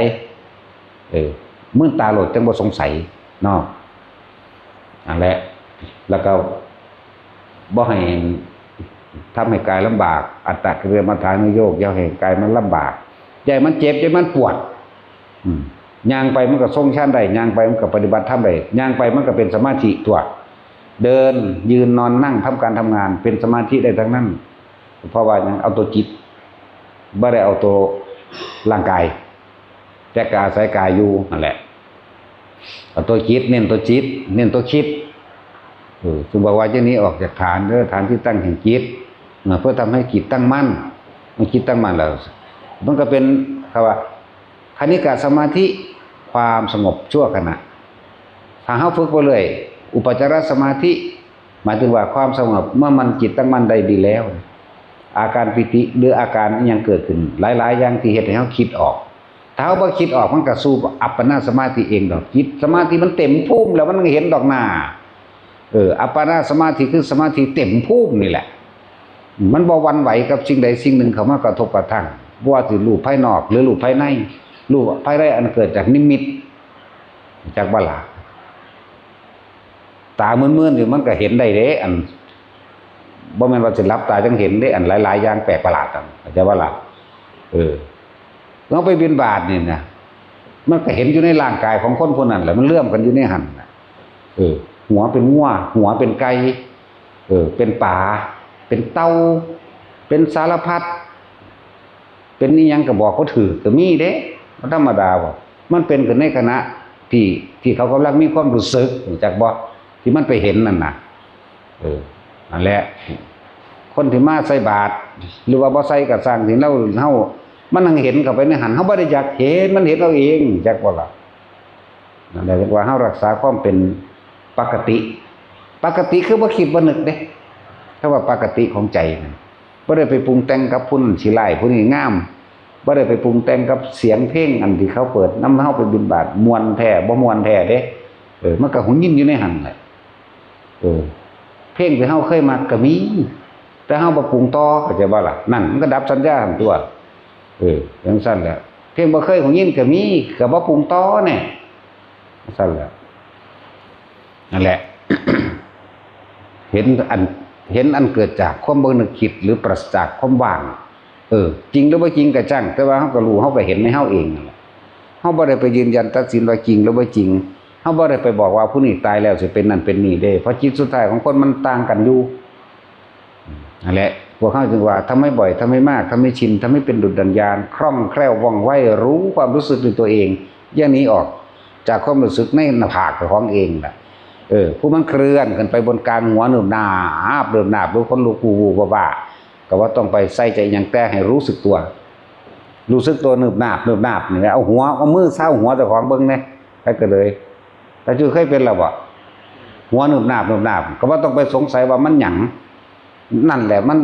มื่นตาโหลดจังบ่สงสัยเนาะนั่นแหละแล้วก็บ่ให้ทำให้กายลำบากอัตตกิริยมัฏฐานุโยคอย่าให้กายมันลำบากอย่าให้มันเจ็บอย่าให้มันปวดย่างไปมันก็ทรงชั้นได้ย่างไปมันก็ปฏิบัติธรรมได้ย่างไปมันก็เป็นสมาธิตัวเดินยืนนอนนั่งทำการทำงานเป็นสมาธิได้ทั้งนั้นเพราะว่ายังเอาตัวจิตบ่ได้เอาตัวร่างกายแต่ก็อาศัยกายอยู่นั่นแหละเอาตัวจิตเน้นตัวจิตเน้นตัวคิดคือบอกว่าเจ้านี้ออกจากฐานฐานที่ตั้งแห่งจิตเพื่อทำให้จิตตั้งมั่นมันจิตตั้งมั่นแล้วมันก็เป็นคำว่าคณิกะสมาธิความสงบชั่วขณะถ้าเฮาฝึกไปเลยอุปจารสมาธิหมายถึงว่าความสงบเมื่อมันจิตตั้งมั่นได้ดีแล้วอาการปิติหรืออาการยังเกิดขึ้นหลายๆอย่างที่เฮ็ดให้เฮาคิดออกถ้าเฮาบ่คิดออกมันก็สู้อัปปนาสมาธิเองดอกจิตสมาธิมันเต็มภูมิแล้วมันเห็นดอกหน้าอัปปนาสมาธิคือสมาธิเต็มภูมินี่แหละ มันบ่หวั่นไหวกับสิ่งใดสิ่งหนึ่งเข้ามากระทบกระทั่งบ่ว่าสิรูปภายนอกหรือรูปภายในรูปภายในอันเกิดจากนิมิตจากบ่ล่ะตามึนๆอยู่มันก็เห็นได้เด้อันบ่แม่นว่าสิหลับตาจังเห็นเด้อันหลายๆอย่างแปลกประหลาดจังเข้าใจบ่ล่ะเราไปบิณฑบาตนี่นะมันก็เห็นอยู่ในร่างกายของคนคนนั้นแหละมันเลื่อมกันอยู่ในหันน่ะหัวเป็นงัวหัวเป็นไก่เป็นป่าเป็นเต่าเป็นสารพัดเป็นนี่ยังก็บอกเขาถือก็มีเด้มันธรรมดาบ่มันเป็นกันในคณะที่เขากำลังมีความรู้สึกจากบ่ที่มันไปเห็นนั่นน่ะนั่นแหละคนที่มาใส่บาตรหรือว่าบ่ใส่ก็สร้างที่เฮามันนั่งเห็นเข้าไปในหันเฮาบ่ได้อยากเห็นมันเห็นเอาเองจักบ่ล่ะนั่นแหละจังว่าเฮารักษาความเป็นปกติคือบ่คิดบ่นึกเด้ถ้าว่าปกติของใจบ่ได้ไปปรุงแต่งกับผู้นั้นสิร้ายผู้นี้งามบ่ได้ไปปรุงแต่งกับเสียงเพลงอันที่เขาเปิดนำเฮาไปบิณฑบาตม่วนแท้บ่ม่วนแท้เด้มันก็หุนยินอยู่ในหันแหละเพลงที่เฮาเคยมักก็มีแต่เฮาบ่ปรุงต่อเข้าใจบ่ล่ะนั่นมันก็ดับสัญญาหั่นตัวจังซั่นแหละเพลงบ่เคยหุนยินก็มีก็บ่ปรุงต่อแน่ซั่นแหละนั่นแหละ เห็นอันเกิดจากความบ่นึกคิดหรือปราศจากความว่างจริงหรือบ่จริงก็ช่างแต่ว่าเฮาก็รู้เฮาก็เห็นในเฮาเองนั่นแหละเฮาบ่ได้ไปยืนยันตัดสินว่าจริงหรือบ่จริงเฮาบ่ได้ไปบอกว่าผู้นี้ตายแล้วสิเป็นนั่นเป็นนี่เด้เพราะจิตสุดท้ายของคนมันต่างกันอยู่นั่นแหละพวกเฮาจึงว่าทำให้บ่อยทำให้มากทำให้ชินทำให้เป็นดุจดัญญาณคล่องแคล่วว่องไวรู้ความรู้สึกด้วยตัวเองอย่างนี้ออกจากความรู้สึกในหน้าผากของเองน่ะผู้มันเคลื่อนขึ้นไปบนกลางหัวหนึบหนาบเดิมหนาบรู้คนรู้กูบ้าก็ว่าต้องไปใส่ใจอย่างแต่ให้รู้สึกตัวหนึบหนาบนี่เอาหัวเอามือเศร้าหัวเจ้าของเบิ่งแน่ไปก็เลยแต่ชื่อเคยเป็นแล้วบ่หัวหนึบหนาบก็ว่าต้องไปสงสัยว่ามันหยังนั่นแหละมัน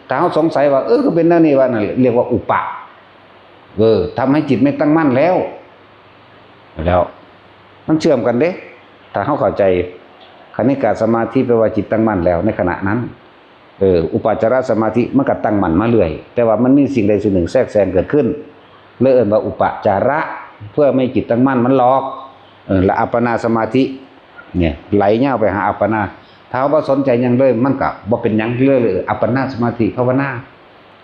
ถ้าเฮาสงสัยว่าก็เป็นแนวนี้ว่านั่นเรียกว่าอุปะทำให้จิตไม่ตั้งมั่นแล้วมันเชื่อมกันเด้ถ้าเฮาเข้าใจคณิกาสมาธิแปลว่าจิตตั้งมั่นแล้วในขณะนั้นอุปจารสมาธิมันก็ตั้งมั่นมาเรื่อยแต่ว่ามันมีสิ่งใดสิ่งหนึ่งแทรกแซงเกิดขึ้นเลยเอิ้นว่าอุปจาระเพื่อไม่จิตตั้งมั่นมันหลอกและอัปปนาสมาธิเนี่ยไหลเหี่ยวไปหาอัปปนาถ้าบ่สนใจหยังเลยมันก็บ่เป็นหยังเลยอัปปนาสมาธิภาวนา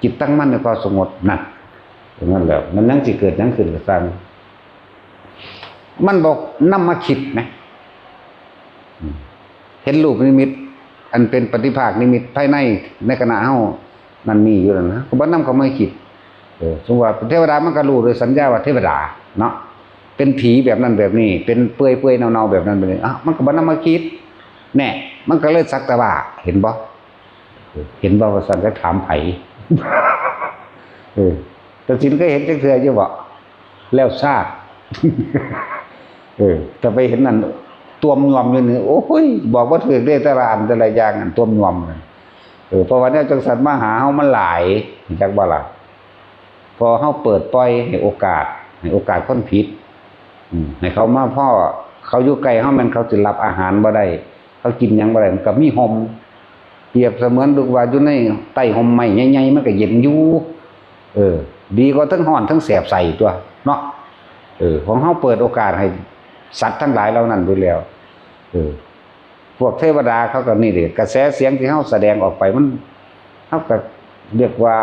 จิตตั้งมั่นในความสงบนั่นนั่นแหละมันยังสิเกิดหยังขึ้นก็ตามมันบอกนำมาคิดนะเห็นรูปนิมิตอันเป็นปฏิภาคนิมิตภายในขณะเฮามันมีอยู่นั่นนะก็บ่นำเขามาคิดสมมุติว่าเทวดามันก็รู้โดยสัญญาว่าเทวดาเนาะเป็นผีแบบนั้นแบบนี้เป็นเปื่อยๆเน่าๆแบบนั้นแบบนี้มันก็บ่นำมาคิดแน่มันก็เลยสักแต่ว่าเห็นบ่ว่าซั่นก็ถามไผแต่สินก็เห็นจักเทื่ออยู่บ่แล้วซากแต่ไปเห็นนั่นตัวมยอมอยู่นี่โอ้ยบอกว่าถูกได้แต่ละอันแต่ละอย่างอันตัวมยอมเพราะว่าเนี่ยจังสันมาหาเฮามันหลายจักบ่ล่ะพอเฮาเปิดปล่อยให้โอกาสคนผิดให้เขามาพ่อเขาอยู่ไกลเฮามันเขาสิรับอาหารบ่ได้เขากินหยังบ่ได้มันก็มีห่มเปรียบเสมือนลูกว่าอยู่ในใต้ห่มไม้ใหญ่ๆมันก็เย็นอยู่ดีกว่าทั้งร้อนทั้งแสบใส่ตัวเนาะของเฮาเปิดโอกาสให้สัตว์ทั้งหลายเหล่านั้นด้วยแล้วพวกเทวดาเขาก็นี่ดิกระแสเสียงที่เฮาแสดงออกไปมันเฮาก็เรียกว่า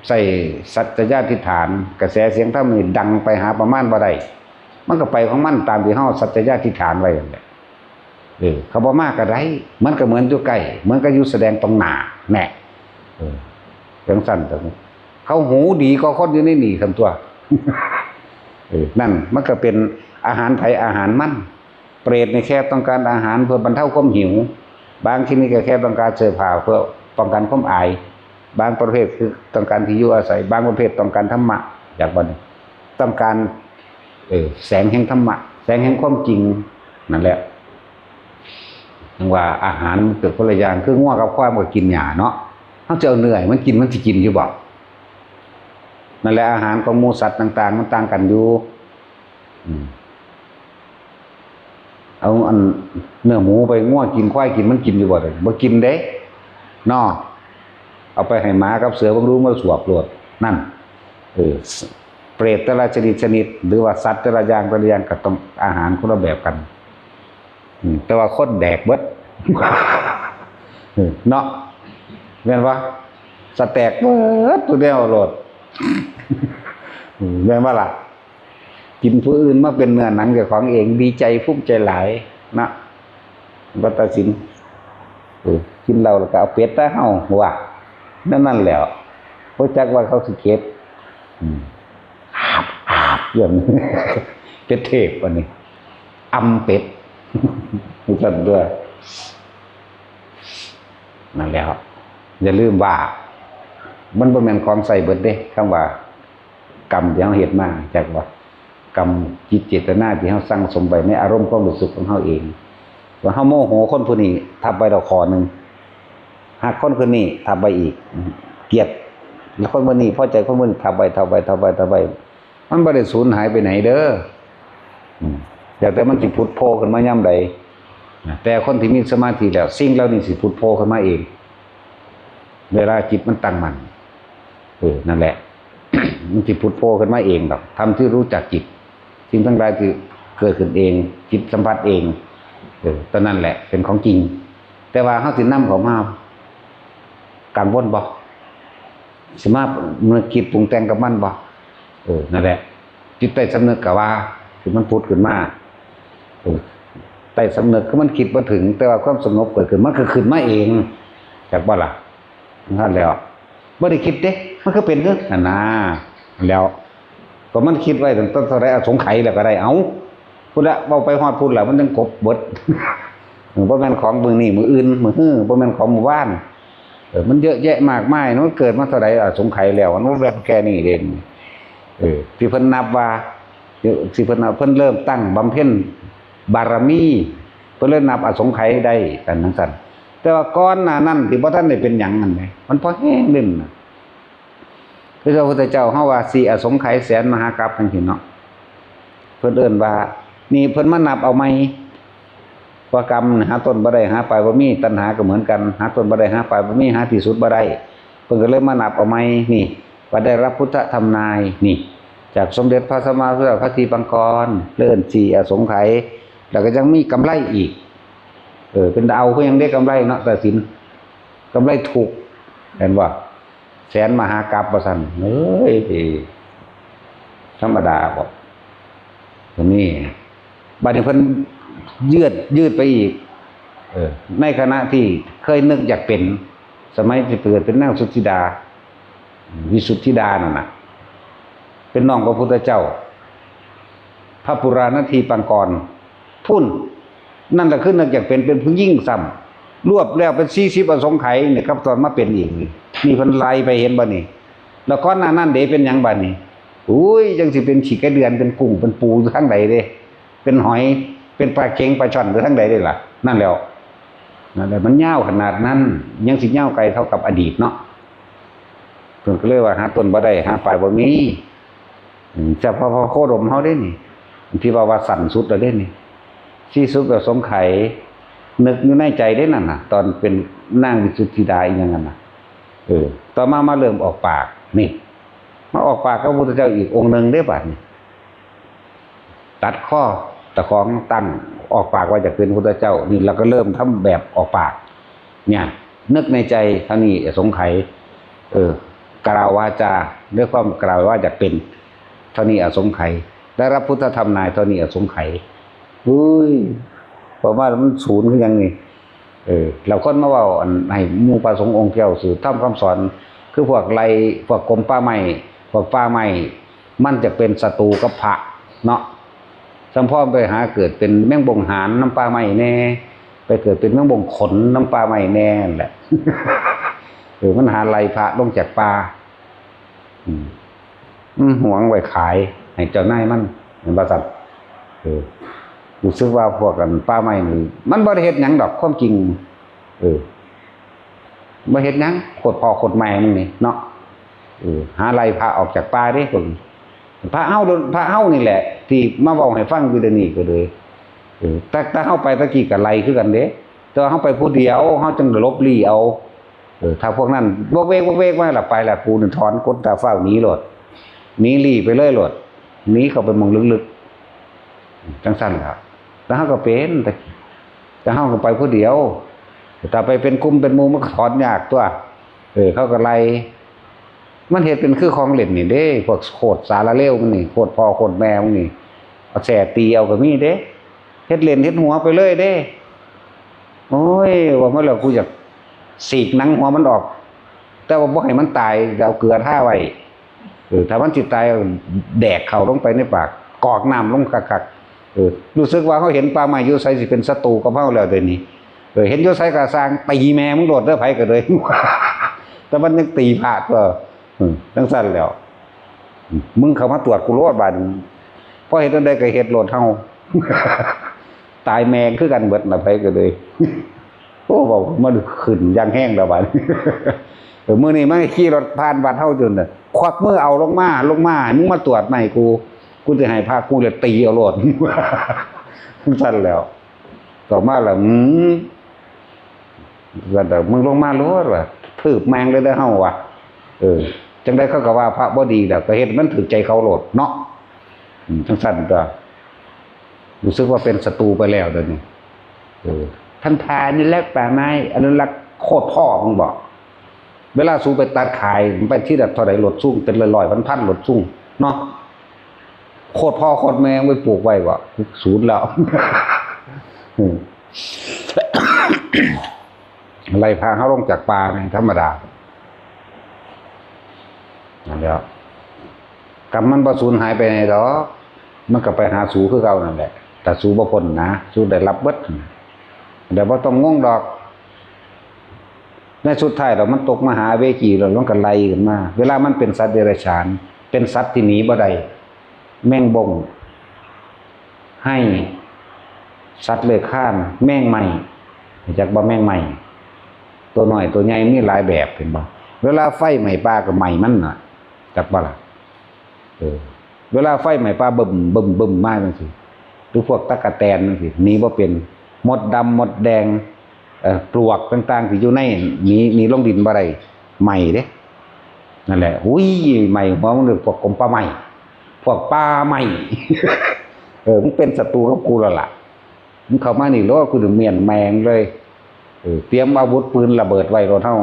ใส่สัจจญาธิฐานกระแสเสียงถ้ามันดังไปหาประมาณบ่ได้มันก็ไปของมันตามที่เฮาสัจจญาธิฐานไว้นั่นแหละเขาบ่มากก็ได้มันก็เหมือนอยู่ใกล้เหมือนกับอยู่แสดงตรงหน้าแน่จังซั่นตรงเขาหูดีก็คนอยู่ในนี่ซั่นตัว นั่นมันก็เป็นอาหารไผอาหารมันเปรตในแค่ต้องการอาหารเพื่อบรรเทาความหิวบางที่นี่ก็แค่ต้องการเสื้อผ้าเพื่อป้องกันความอายบางประเภทคือต้องการที่อยู่อาศัยบางประเภทต้องการธรรมะจากบ่นี้ต้องการแสงแห่งธรรมะแสงแห่งความจริงนั่นแหละถึงว่าอาหารมันเกิดคนละอย่างคืองัวกับควายมันก็กินหญ้าเนาะเฮาจะเอาเหนื่อยมันกินอยู่บ่นั่นแหละอาหารของหมูสัตว์ต่างๆมันต่างกันอยู่เอาอันเนื้อหมูไปงัวกินควายกินมันกินอยู่บ่ได้บ่กินเด้เนาะ เอาไปให้หมากับเสือบางรู้มาสวบโลดนั่นเปรตแต่ละชนิดหรือว่าสัตว์แต่ละอย่างก็ต้องอาหารคนละแบบกันแต่ว่าคนแดกเบิดเนาะแม่นว่าสแต็กเบิดตัวเดียวโลดแม่นว่าล่ะกินผู้อื่นมาเป็นเนื้อหนังเจ้าของเองดีใจภูมิใจหลายนะวัตสินกินเราแล้วก็เอาเป็ดตาเฮาว่านั่นแหละเพราะจักว่าเขาสิเก็บอาบอย่างเป็ดเทพอันนี้อำเป็ดสั่นด้วยนั่นแหละอย่าลืมว่ามันบ่แม่นของใส่เบิดเด้คำว่ากรรมที่เฮาเฮ็ดมาจักว่ากรรมจิตเจตนาที่เฮาสั่งสมไว้ในอารมณ์ความรู้สึกของเฮาเองว่าเฮาโมโหคนผู้นี้ทับไปดอกคอนึงหากคนนี้ทับไปอีกเกลียดแล้วคนผู้นี้พอใจคนผู้นี้ทับไปมันบ่ได้สูญหายไปไหนเด้อแต่มันสิพุทโธขึ้นมายามใดแต่คนที่มีสมาธิแล้วสิ่งเหล่านี้สิพุทโธขึ้นมาเองเวลาจิตมันตั้งมั่นนั่นแหละ มันสิพุทโธขึ้นมาเองดอกทำที่รู้จักจิตสิ่งทั้งหลายคือเกิดขึ้นเองจิตสัมผัสเองตอนนั้นแหละเป็นของจริงแต่ว่าเฮาสินำเข้ามาการวนบ่สิมาเมื่อคิดปรุงแต่งกับมันบ่นั่นแหละจิตใต้สำนึกก็ว่าคือมันพุทธขึ้นมาใต้สำนึกคือมันคิดบ่ถึงแต่ว่าความสงบเกิดขึ้นมันก็ขึ้นมาเองจักบ่ล่ะนั่นแล้วบ่ได้คิดเด้มันก็เป็นเด้อนั่นน่ะแล้วก็มันคิดไว้ตั้งแต่เท่าใดสงไขแล้วก็ได้เอาพุ่นละเว้าไปฮอดพุ่นแล้วมันจังกบเบิดบ่แม่นของมื้อนี้มื้ออื่นมื้อฮื้อบ่แม่นของมื้อวานมันเยอะแยะมากมายเนาะเกิดมาเท่าใดสงไขแล้วมันบ่แค่นี้เด่นที่เพิ่นนับว่าสิเพิ่นเริ่มตั้งบำเพ็ญบารมีเพิ่นเริ่มนับอสงไขยได้กันจังซั่นแต่ว่าก่อนหน้านั้นที่บ่ทันได้เป็นหยังนั่นแหละมันพอแห้งนึงน่ะคือพระพุทธเจ้าเฮาว่า4อสงไขยแสนมหากัปจังซี่เนาะเพิ่นเอิ้นว่านี่เพิ่นมานับเอาใหม่ว่ากรรมหาต้นบ่ได้หาปลายบ่มีตัณหาก็เหมือนกันหาต้นบ่ได้หาปลายบ่มีหาที่สุดบ่ได้เพิ่นก็เลยมานับเอาใหม่นี่ว่าได้รับพุทธธรรมนายนี่จากสมเด็จพระสัมมาสัมพุทธเจ้าพระทีปังกรเลื่อน4อสงไขยแล้วก็ยังมีกำไรอีกเป็นดาวก็ยังได้กำไรเนาะแต่สินกำไรถูกเห็นว่าแสนมหากัปว่าซั่นเอ้ยธรรมดาบ่ตรงนี้บัดนี้เพิ่นยืดไปอีกในขณะที่เคยนึกอยากเป็นสมัยที่เกิดเป็นนางสุทธิดาวิสุทธิดานั่นน่ะเป็นน้องพระพุทธเจ้าพระปุราณทีปังกรพุ่นนั่นแหละคือนึกอยากเป็นผู้หญิงซ้ำรวบแล้วเป็น40อสงไขยเนี่ยครับตอนมาเป็นอีกนี่เพิ่นไล่ไปเห็นบ่นี่แล้วก่อนหน้านั้นเด้เป็นหยังบัดนี้อุ้ยจังสิเป็นขี้ไก่เดือนเป็นกุ้งเป็นปูอยู่ทางใดเด้เป็นหอยเป็นปลาเค็งปลาช่อนอยู่ทางใดได้ล่ะนั่นแล้วนั่นแหละมันยาวขนาดนั้นยังสิยาวไกลเท่ากับอดีตเนาะเพิ่นก็เลยว่าหาต้นบ่ได้หาปลายบ่มีจะพอโคดมเฮาได้นี่ที่ว่าสั่นสุดแล้วเด้นี่ที่สุดก็สงไขยนึกอยู่ในใจได้นั่นน่ะตอนเป็นนางวิสุทธิดาอีหยังนั่นน่ะต่อมาเริ่มออกปากนี่มาออกปากกับพระพุทธเจ้าอีกองค์นึงได้บัดนี้ตัดข้อตะของตั้งออกปากว่าจะเป็นพระพุทธเจ้านี่เราก็เริ่มทำแบบออกปากเนี่ยนึกในใจเท่านี้สงไขยกล่าววาจาด้วยความกล่าวว่าจะเป็นเท่านี้อสงไขยได้รับพุทธธรรมนายเท่านี้อสงไขยเพราะว่ามันศูนย์คือยังนี่เราคนมาเว้าอันให้หมู่พระสงฆ์องค์เจ้าสื่อทำคำสอนคือพวกไร่พวกกรมป่าไม้พวกป่าไม้มันจะเป็นศัตรูกับพระเนาะสัมพ่อไปหาเกิดเป็นแมงบงหานน้ำปลาไม้แน่ไปเกิดเป็นแมงบงขนน้ำปลาไม้แน่แหละมันหาไล่พระลงจากป่าหวงไว้ขายให้เจ้านายมันเป็นบริษัทรู้สึกว่าพวกกันป่าไม้นี่มันบ่ได้เฮ็ดหยังดอกความจริงบ่เฮ็ดหยังโคตรพ่อโคตรแม่มึงนี่เนาะหาไล่พระออกจากป่าเด้เพิ่นพระเฮานี่แหละที่มาเว้าให้ฟังอยู่เดี๋ยวนี้ก็เลยแต่เฮาไปตะกี้ก็ไล่คือกันเด้แต่เฮาไปผู้เดียวเฮาจังลบลี้เอา ถ้าพวกนั้นวกเวกมาละไปละกูนี่ถอนกดตาเฝ้าหนีโลดหนีลี่ไปเลยโลดหนีเข้าไปมองลึกๆจังซั่นล่ะแล้วเฮาก็เป็นแต่เฮาก็ไปผู้เดียวถ้าไปเป็นกลุ่มเป็นหมู่มันก็ถอนยากตัวเขาก็ไล่มันเฮ็ดเป็นคือของเล่นนี่เด้พวกโคตรสารเลวมันนี่โคตรพ่อโคตรแม่มันนี่เอาแส่ตีเอาก็มีเด้เฮ็ดเล่นเฮ็ดหัวไปเลยเด้โอ้ยว่ามาแล้วกูอยากสีกหนังหัวมันออกแต่ว่าบ่ให้มันตายเอาเกลือท่าไว้ถ้ามันสิตายแดกเข้าลงไปในปากกอกน้ำลงคักๆรู้สึกว่าเขาเห็นปลาใหม่อยู่ไสสิเป็นศัตรูกับเฮาแล้วเดี๋ยวนี้เห็นอยู่ไสก็สร้างตีแม่มึงโดดเด้อไผก็เลย แต่มันยังตีพลาดว่าจังซั่นแล้วมึงเข้ามาตรวจกูโลดบาดพอเฮ็ดจังได๋ก็เฮ็ดโลดเฮา ตายแมงคือกันเบิดน่ะไผก็เลยโอ้บอกมันขึ้นอย่างแห้งแล้วบาด มื้อนี้มันขี่รถผ่านบ้านเฮาจนน่ะควักมือเอาลงมามึงมาตรวจใหม่กูสิให้พากูเลยตีเอาโลด ซั่นแล้วต่อมาแล้วว่าแต่มึงลงมาโลดว่าทืบแมงเลยเด้อเฮาว่ะจังได๋เขาก็ว่าพระบ่ดีแล้วก็เฮ็ดมันถูกใจเขาโลดเนาะจังซั่นตัวรู้สึกว่าเป็นศัตรูไปแล้วเดี๋ยวนี้ท่านทานี่แหละป่าไม้อนุรักษ์โคตรพ่อมึงบอกเวลาสูไปตัดขายไปที่ดัดเท่าใดรถสูงเป็นร้อยๆพันๆรถสูงเนาะโคตรพ่อโคตรแม่ไปปลูกไว้ว่าศูนย์แล้วอะไรพาเขาลงจากป่าไงธรรมดานั่นแหละกรรมมันบ่สูญหายไปไหนดอกมันก็ไปหาสูคือเก่านั่นแหละแต่สูบ่พ้นนะสูได้รับเบิดเดี๋ยวบ่ต้องงงดอกในสุดท้ายแล้วมันตกมหาเวจีแล้วมันก็ไล่กันมาเวลามันเป็นสัตว์เดรัจฉานเป็นสัตว์ที่หนีบ่ได้แม่งบงให้สัตว์เลื้อยคลานแม่งใหม่จักบ่แม่งใหม่ตัวน้อยตัวใหญ่มีหลายแบบเห็นบ่เวลาไฟไหม้ป่าก็ไหม้มันน่ะจักบ่ล่ะเวลาไฟไหม้ป่าบึ้มมาจังซี่หรือพวกตั๊กแตนจังซี่หนีบ่เป็นมดดำมดแดงปลวกต่างๆที่อยู่ในหนีลงดินบ่ได้ไหม้เด้นั่นแหละอุ้ยไหม้หัวมันพวกกลมปลาไหม้พวกปลาไหม้ มันเป็นศัตรูกับกูแล้วล่ะมึงเข้ามานี่แล้วกูจะเมียนแมงเลยเตรียมอาวุธปืนระเบิดไว้รถเฮา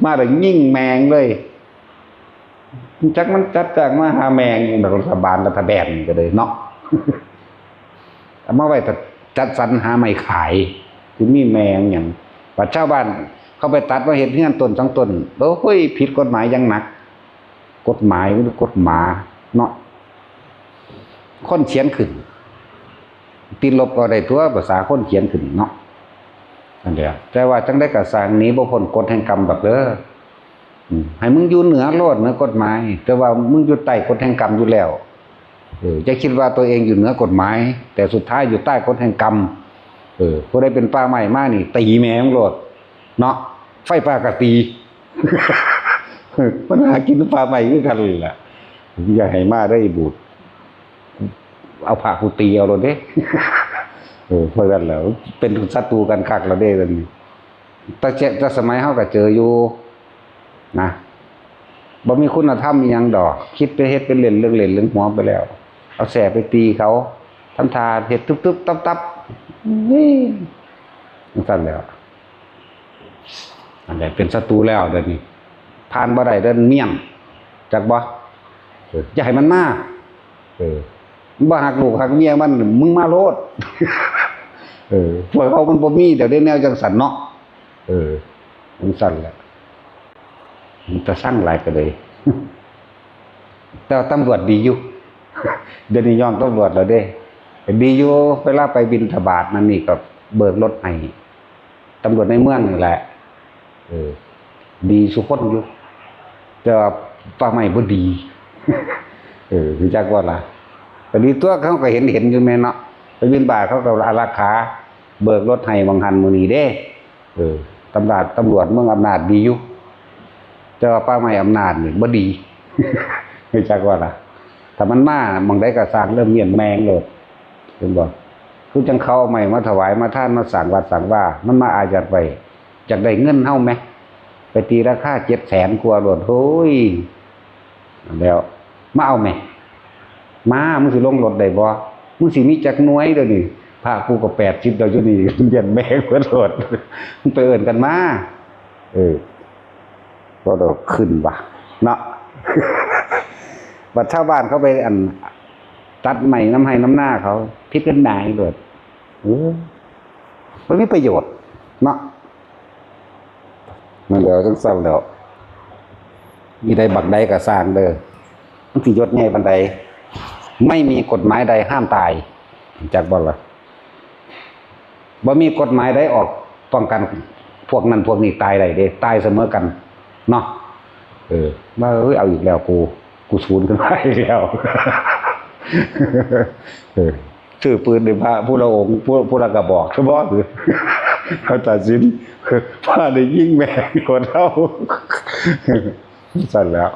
มาได้ยิงแมงเลยจักมันจัดจากมาหาแมงรัฐบาลรัฐแบนก็เลยเนาะ เอามาไว้จัดสรรหาไม่ขายคือมีแมงอย่างปัจชาวบ้านเขาไปตัดมาเห็ดเฮือนต้นสองต้นโอ้ยผิดกฎหมายยังหนักกฎหมายหรือกฎหมาเนาะคนเขียนขึ้นติดลบก็ได้ตัวภาษาคนเขียนขึ้นเนาะนั่นแหละแต่ว่าจังได้กระสร้างนี้บ่พ้นกฎแห่งกรรมดอกเด้อให้มึงอยู่เหนือโลดเหนือกฎหมายแต่ว่ามึงอยู่ใต้กฎแห่งกรรมอยู่แล้วจะคิดว่าตัวเองอยู่เหนือกฎหมายแต่สุดท้ายอยู่ใต้กฎแห่งกรรมผู้ใดเป็นป้าใหม่มานี่ตีแม่งโลดเนาะไฟป่ากะตี ปัญหากินปลาใหม่คือกันเลยล่ะอย่าให้มาได้บูดเอาผ้ากูตีเอาโลดเด้ เพราะกันแล้วเป็นศัตรูกันคักแล้วเด้กันแต่สมัยเฮาก็เจออยู่นะบ่มีคุณธรรมอีหยังดอกคิดไปเฮ็ดเป็นเล่นเรื่องเล่นเรื่องหัวไปแล้วเอาแสไปตีเขาทำทาเฮ็ดตึ๊บๆตับๆนี่นั่นแล้วอันใดเป็นศัตรูแล้วเดี๋ยวนี้ผ่านบ่ได้เดินเมี่ยงจักบ่อย่าให้มันมาบ่หักลูกหักเมียมันมึงมาโลด พวกเขามันบ่มีแต่ได้แนวจังสันเนาะมันสั่นแหละมันจะสร้างหลายก็เลย แต่ตำรวจดีอยู่ เดี๋ยวนี้ยอมตำรวจแล้วเด้ดีอยู่เวลาไปบิณฑบาตนั่นนี่ก็เบิกรถให้ตำรวจในเมืองนี่แหละดีสุคนอยู่แต่ว่าป้าใหม่บ่ดี รู้จักว่าล่ะแต่ดีตัวเขาก็เห็นอยู่แม่เนาะไปบิณฑบาตเขาก็ราคาเบิกรถให้บางหันมื้อนี้เด้ตำรวจเมืองอำนาจดีอยู่แต่ว่าป้าใหม่อำนาจนี่บ่ดี รู้จักว่าล่ะถ้ามันมาบางใดก็สร้างเริ่มเมียนแมงโลดเห็นบ่ คือจังเขาเอาใหม่มาถวายมาท่านมาสั่งวัดสั่งว่ามันมาอายัดไว้จากได้เงินเฮาไหมไปตีราคา700,000กว่าโลดโอ้ยแล้วมาเอาไหมมามึงสิลงรถได้บ่มึงสิมีจักหน่วยเดี๋ยวนี้พระกูก็80เดี๋ยวอยู่นี่เย็นแม่เพิ่นโลดมึงไปเอิ้นกันมาก็ดอกขึ้นว่ะเนาะ บัดชาวบ้านเขาไปตัดใหม่น้ำให้น้ำหน้าเขาพิษกันหนายเลยมันไม่ประโยชน์เนาะมันเดี๋ยวต้องสั่งเดี๋ยวมีใดบักใดก็สร้างเด้อมันสิยศใหญ่บันไดไม่มีกฎหมายใดห้ามตายจากบ่ล่ะบ่มีกฎหมายใดออกป้องกันพวกนั้นพวกนี้ตายได้เด้ตายเสมอกันเนาะมาเอาอีกแล้วกูสูญกันไปแล้วชื่อปืนในพระผู้ละองค์ผู้ละกระบอกเฉพาะหรือเขาตัดสินพระได้ยิ่งแม่คนเท่าสั่นแล้ว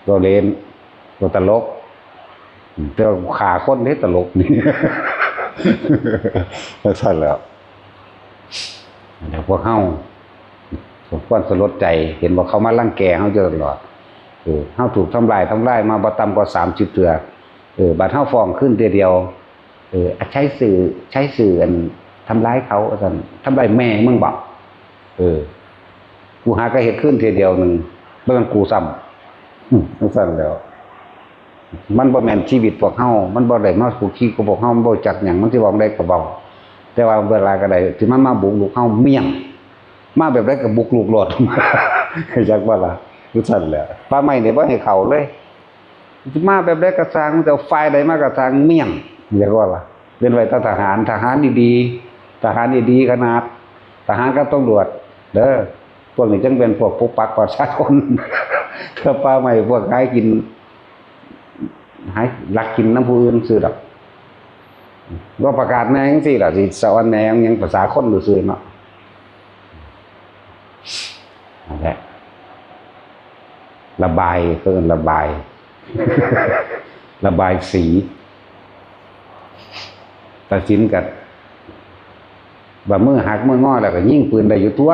เราเล่นเราตลกเราขาคนนี้ตลกนี่สั่นแล้วพวกเฮาสมควรสลดใจเห็นว่าเขามาลั่งแกเฮาเยอะตลอดเฮาถูกทำลายมาบ่ต่ำกว่า30 เทื่อบัดเฮาฟ้องขึ้นเดียวใช้สื่ออันทำร้ายเขาซั่นทำร้ายแม่มึงบอกกูหาก็เฮ็ดขึ้นเดียวนึงบ่มันกูซ้ำซั่นแล้วมันบ่แม่นชีวิตพวกเฮามันบ่ได้มาสู่ขี้กับพวกเฮามันบ่จักหยังมันสิเว้าได้ก็เว้าแต่ว่าเวลาก็ได้ที่มันมาบุกลูกเฮาเมี่ยงมาแบบไรก็บุกลูกโลดจักว่าล่ะคือซั่นแหละป้าใหม่เนี่ยบ่ให้เข้าเลยมาแบบไรก็สร้างแต่ฝ่ายใดมาก็สร้างเมี่ยงจักว่าล่ะเป็นไว้ทหารดีๆทหารดีๆขนาดทหารกับตำรวจเด้อพวกนี้จังเป็นพวกปกปักประชาชนถ้าป้าใหม่พวกหายกินหายลักกินน้ำผู้อื่นซื่อดอกก็ประกาศแม่จังซี่ล่ะสิสอนแนวยังภาษาคนซื่อเนาะนั่นแหละระบายเพิ่นระบาย ระบายสีตัดสินกันว่ามือหักมืองอแล้วก็ยิงปืนได้อยู่ตัว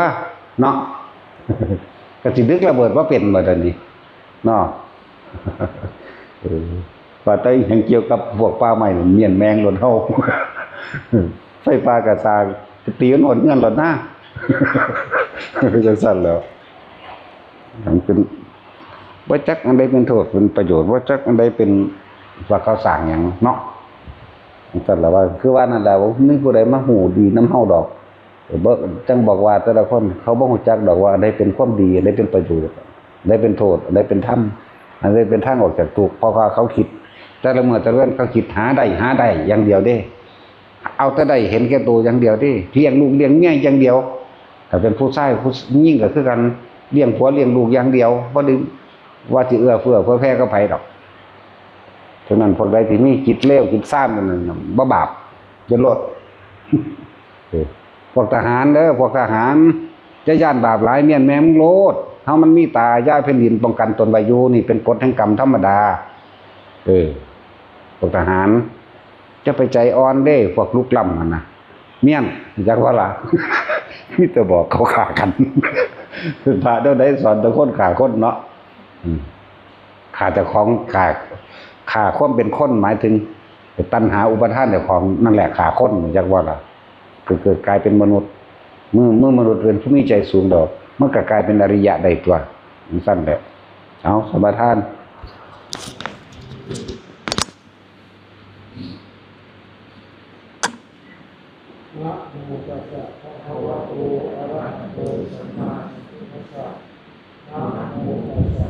เนาะ ก็สิดึกระเบิดว่าเป็นบ่ตอนนี้เนาะ ว่าแต่ยังเกี่ยวกับพวกป่าไม้เมียนแมงหล่นเฮา ไฟฟ้ากระซางตีกันหมดเงินหล่นหน้า จังซั่นแล้วมันเป็นว่าจักอันใดเป็นโทษเป็นประโยชน์ว่าจักอันใดเป็นว่าเขาสร้างหยังเนาะจังซั่นแล้วว่าคือว่านั่นแหละว่ามีผู้ใดมาหูดีนำเฮาดอกบ่จังบอกว่าแต่ละคนเขาบ่ฮู้จักดอกว่าอันใดเป็นความดีอันใดเป็นประโยชน์อันใดเป็นโทษอันใดเป็นธรรมอันใดเป็นทางออกจากทุกข์เพราะว่าเขาคิดแต่ละเมื่อแต่ละวันเขาคิดหาได้อย่างเดียวเด้เอาแต่ได้เห็นแก่ตัวอย่างเดียวเด้เลี้ยงลูกเลี้ยงเมียอย่างเดียวถ้าเป็นผู้ชายผู้หญิงก็คือกันเลี้ยงผัวเลี้ยงลูกอย่างเดียวบ่ได้ว่าสิเอื้อเฟื้อเผื่อแผ่กับไผดอกฉะนั้นพวกใดที่มีจิตเลวจิตซ่านนั่นบ่บาปจะลด พวกทหารเด้อพวกทหารจะย่านบาปหลายเมียนแมงโลดเฮามันมีตาย่าแผ่นดินป้องกันตนไว้อยู่นี่เป็นกฎแห่งกรรมธรรมดาพวกทหารจะไปใจอ่อนเด้พวกลูกล่ำมันนะเมียนจักว่าล่ะ มีแต่บอกเขาฆ่ากันพระเดี๋ยวได้สอนแต่คนฆ่าคนเนาะฆ่าแต่ของฆ่าความเป็นคนหมายถึงตัณหาอุปทานเจ้าของนั่นแหละฆ่าคนจักว่าล่ะเกิดกลายเป็นมนุษย์เมื่อมนุษย์เป็นผู้มีใจสูงดอกเมื่อก็กลายเป็นอริยะได้ตัวสั้นแหละเอาสมาทานนะโมตัสสะภะคะวะโตอะระหะโตสัมมาสัมพุทธัสสะนะโมตัสสะ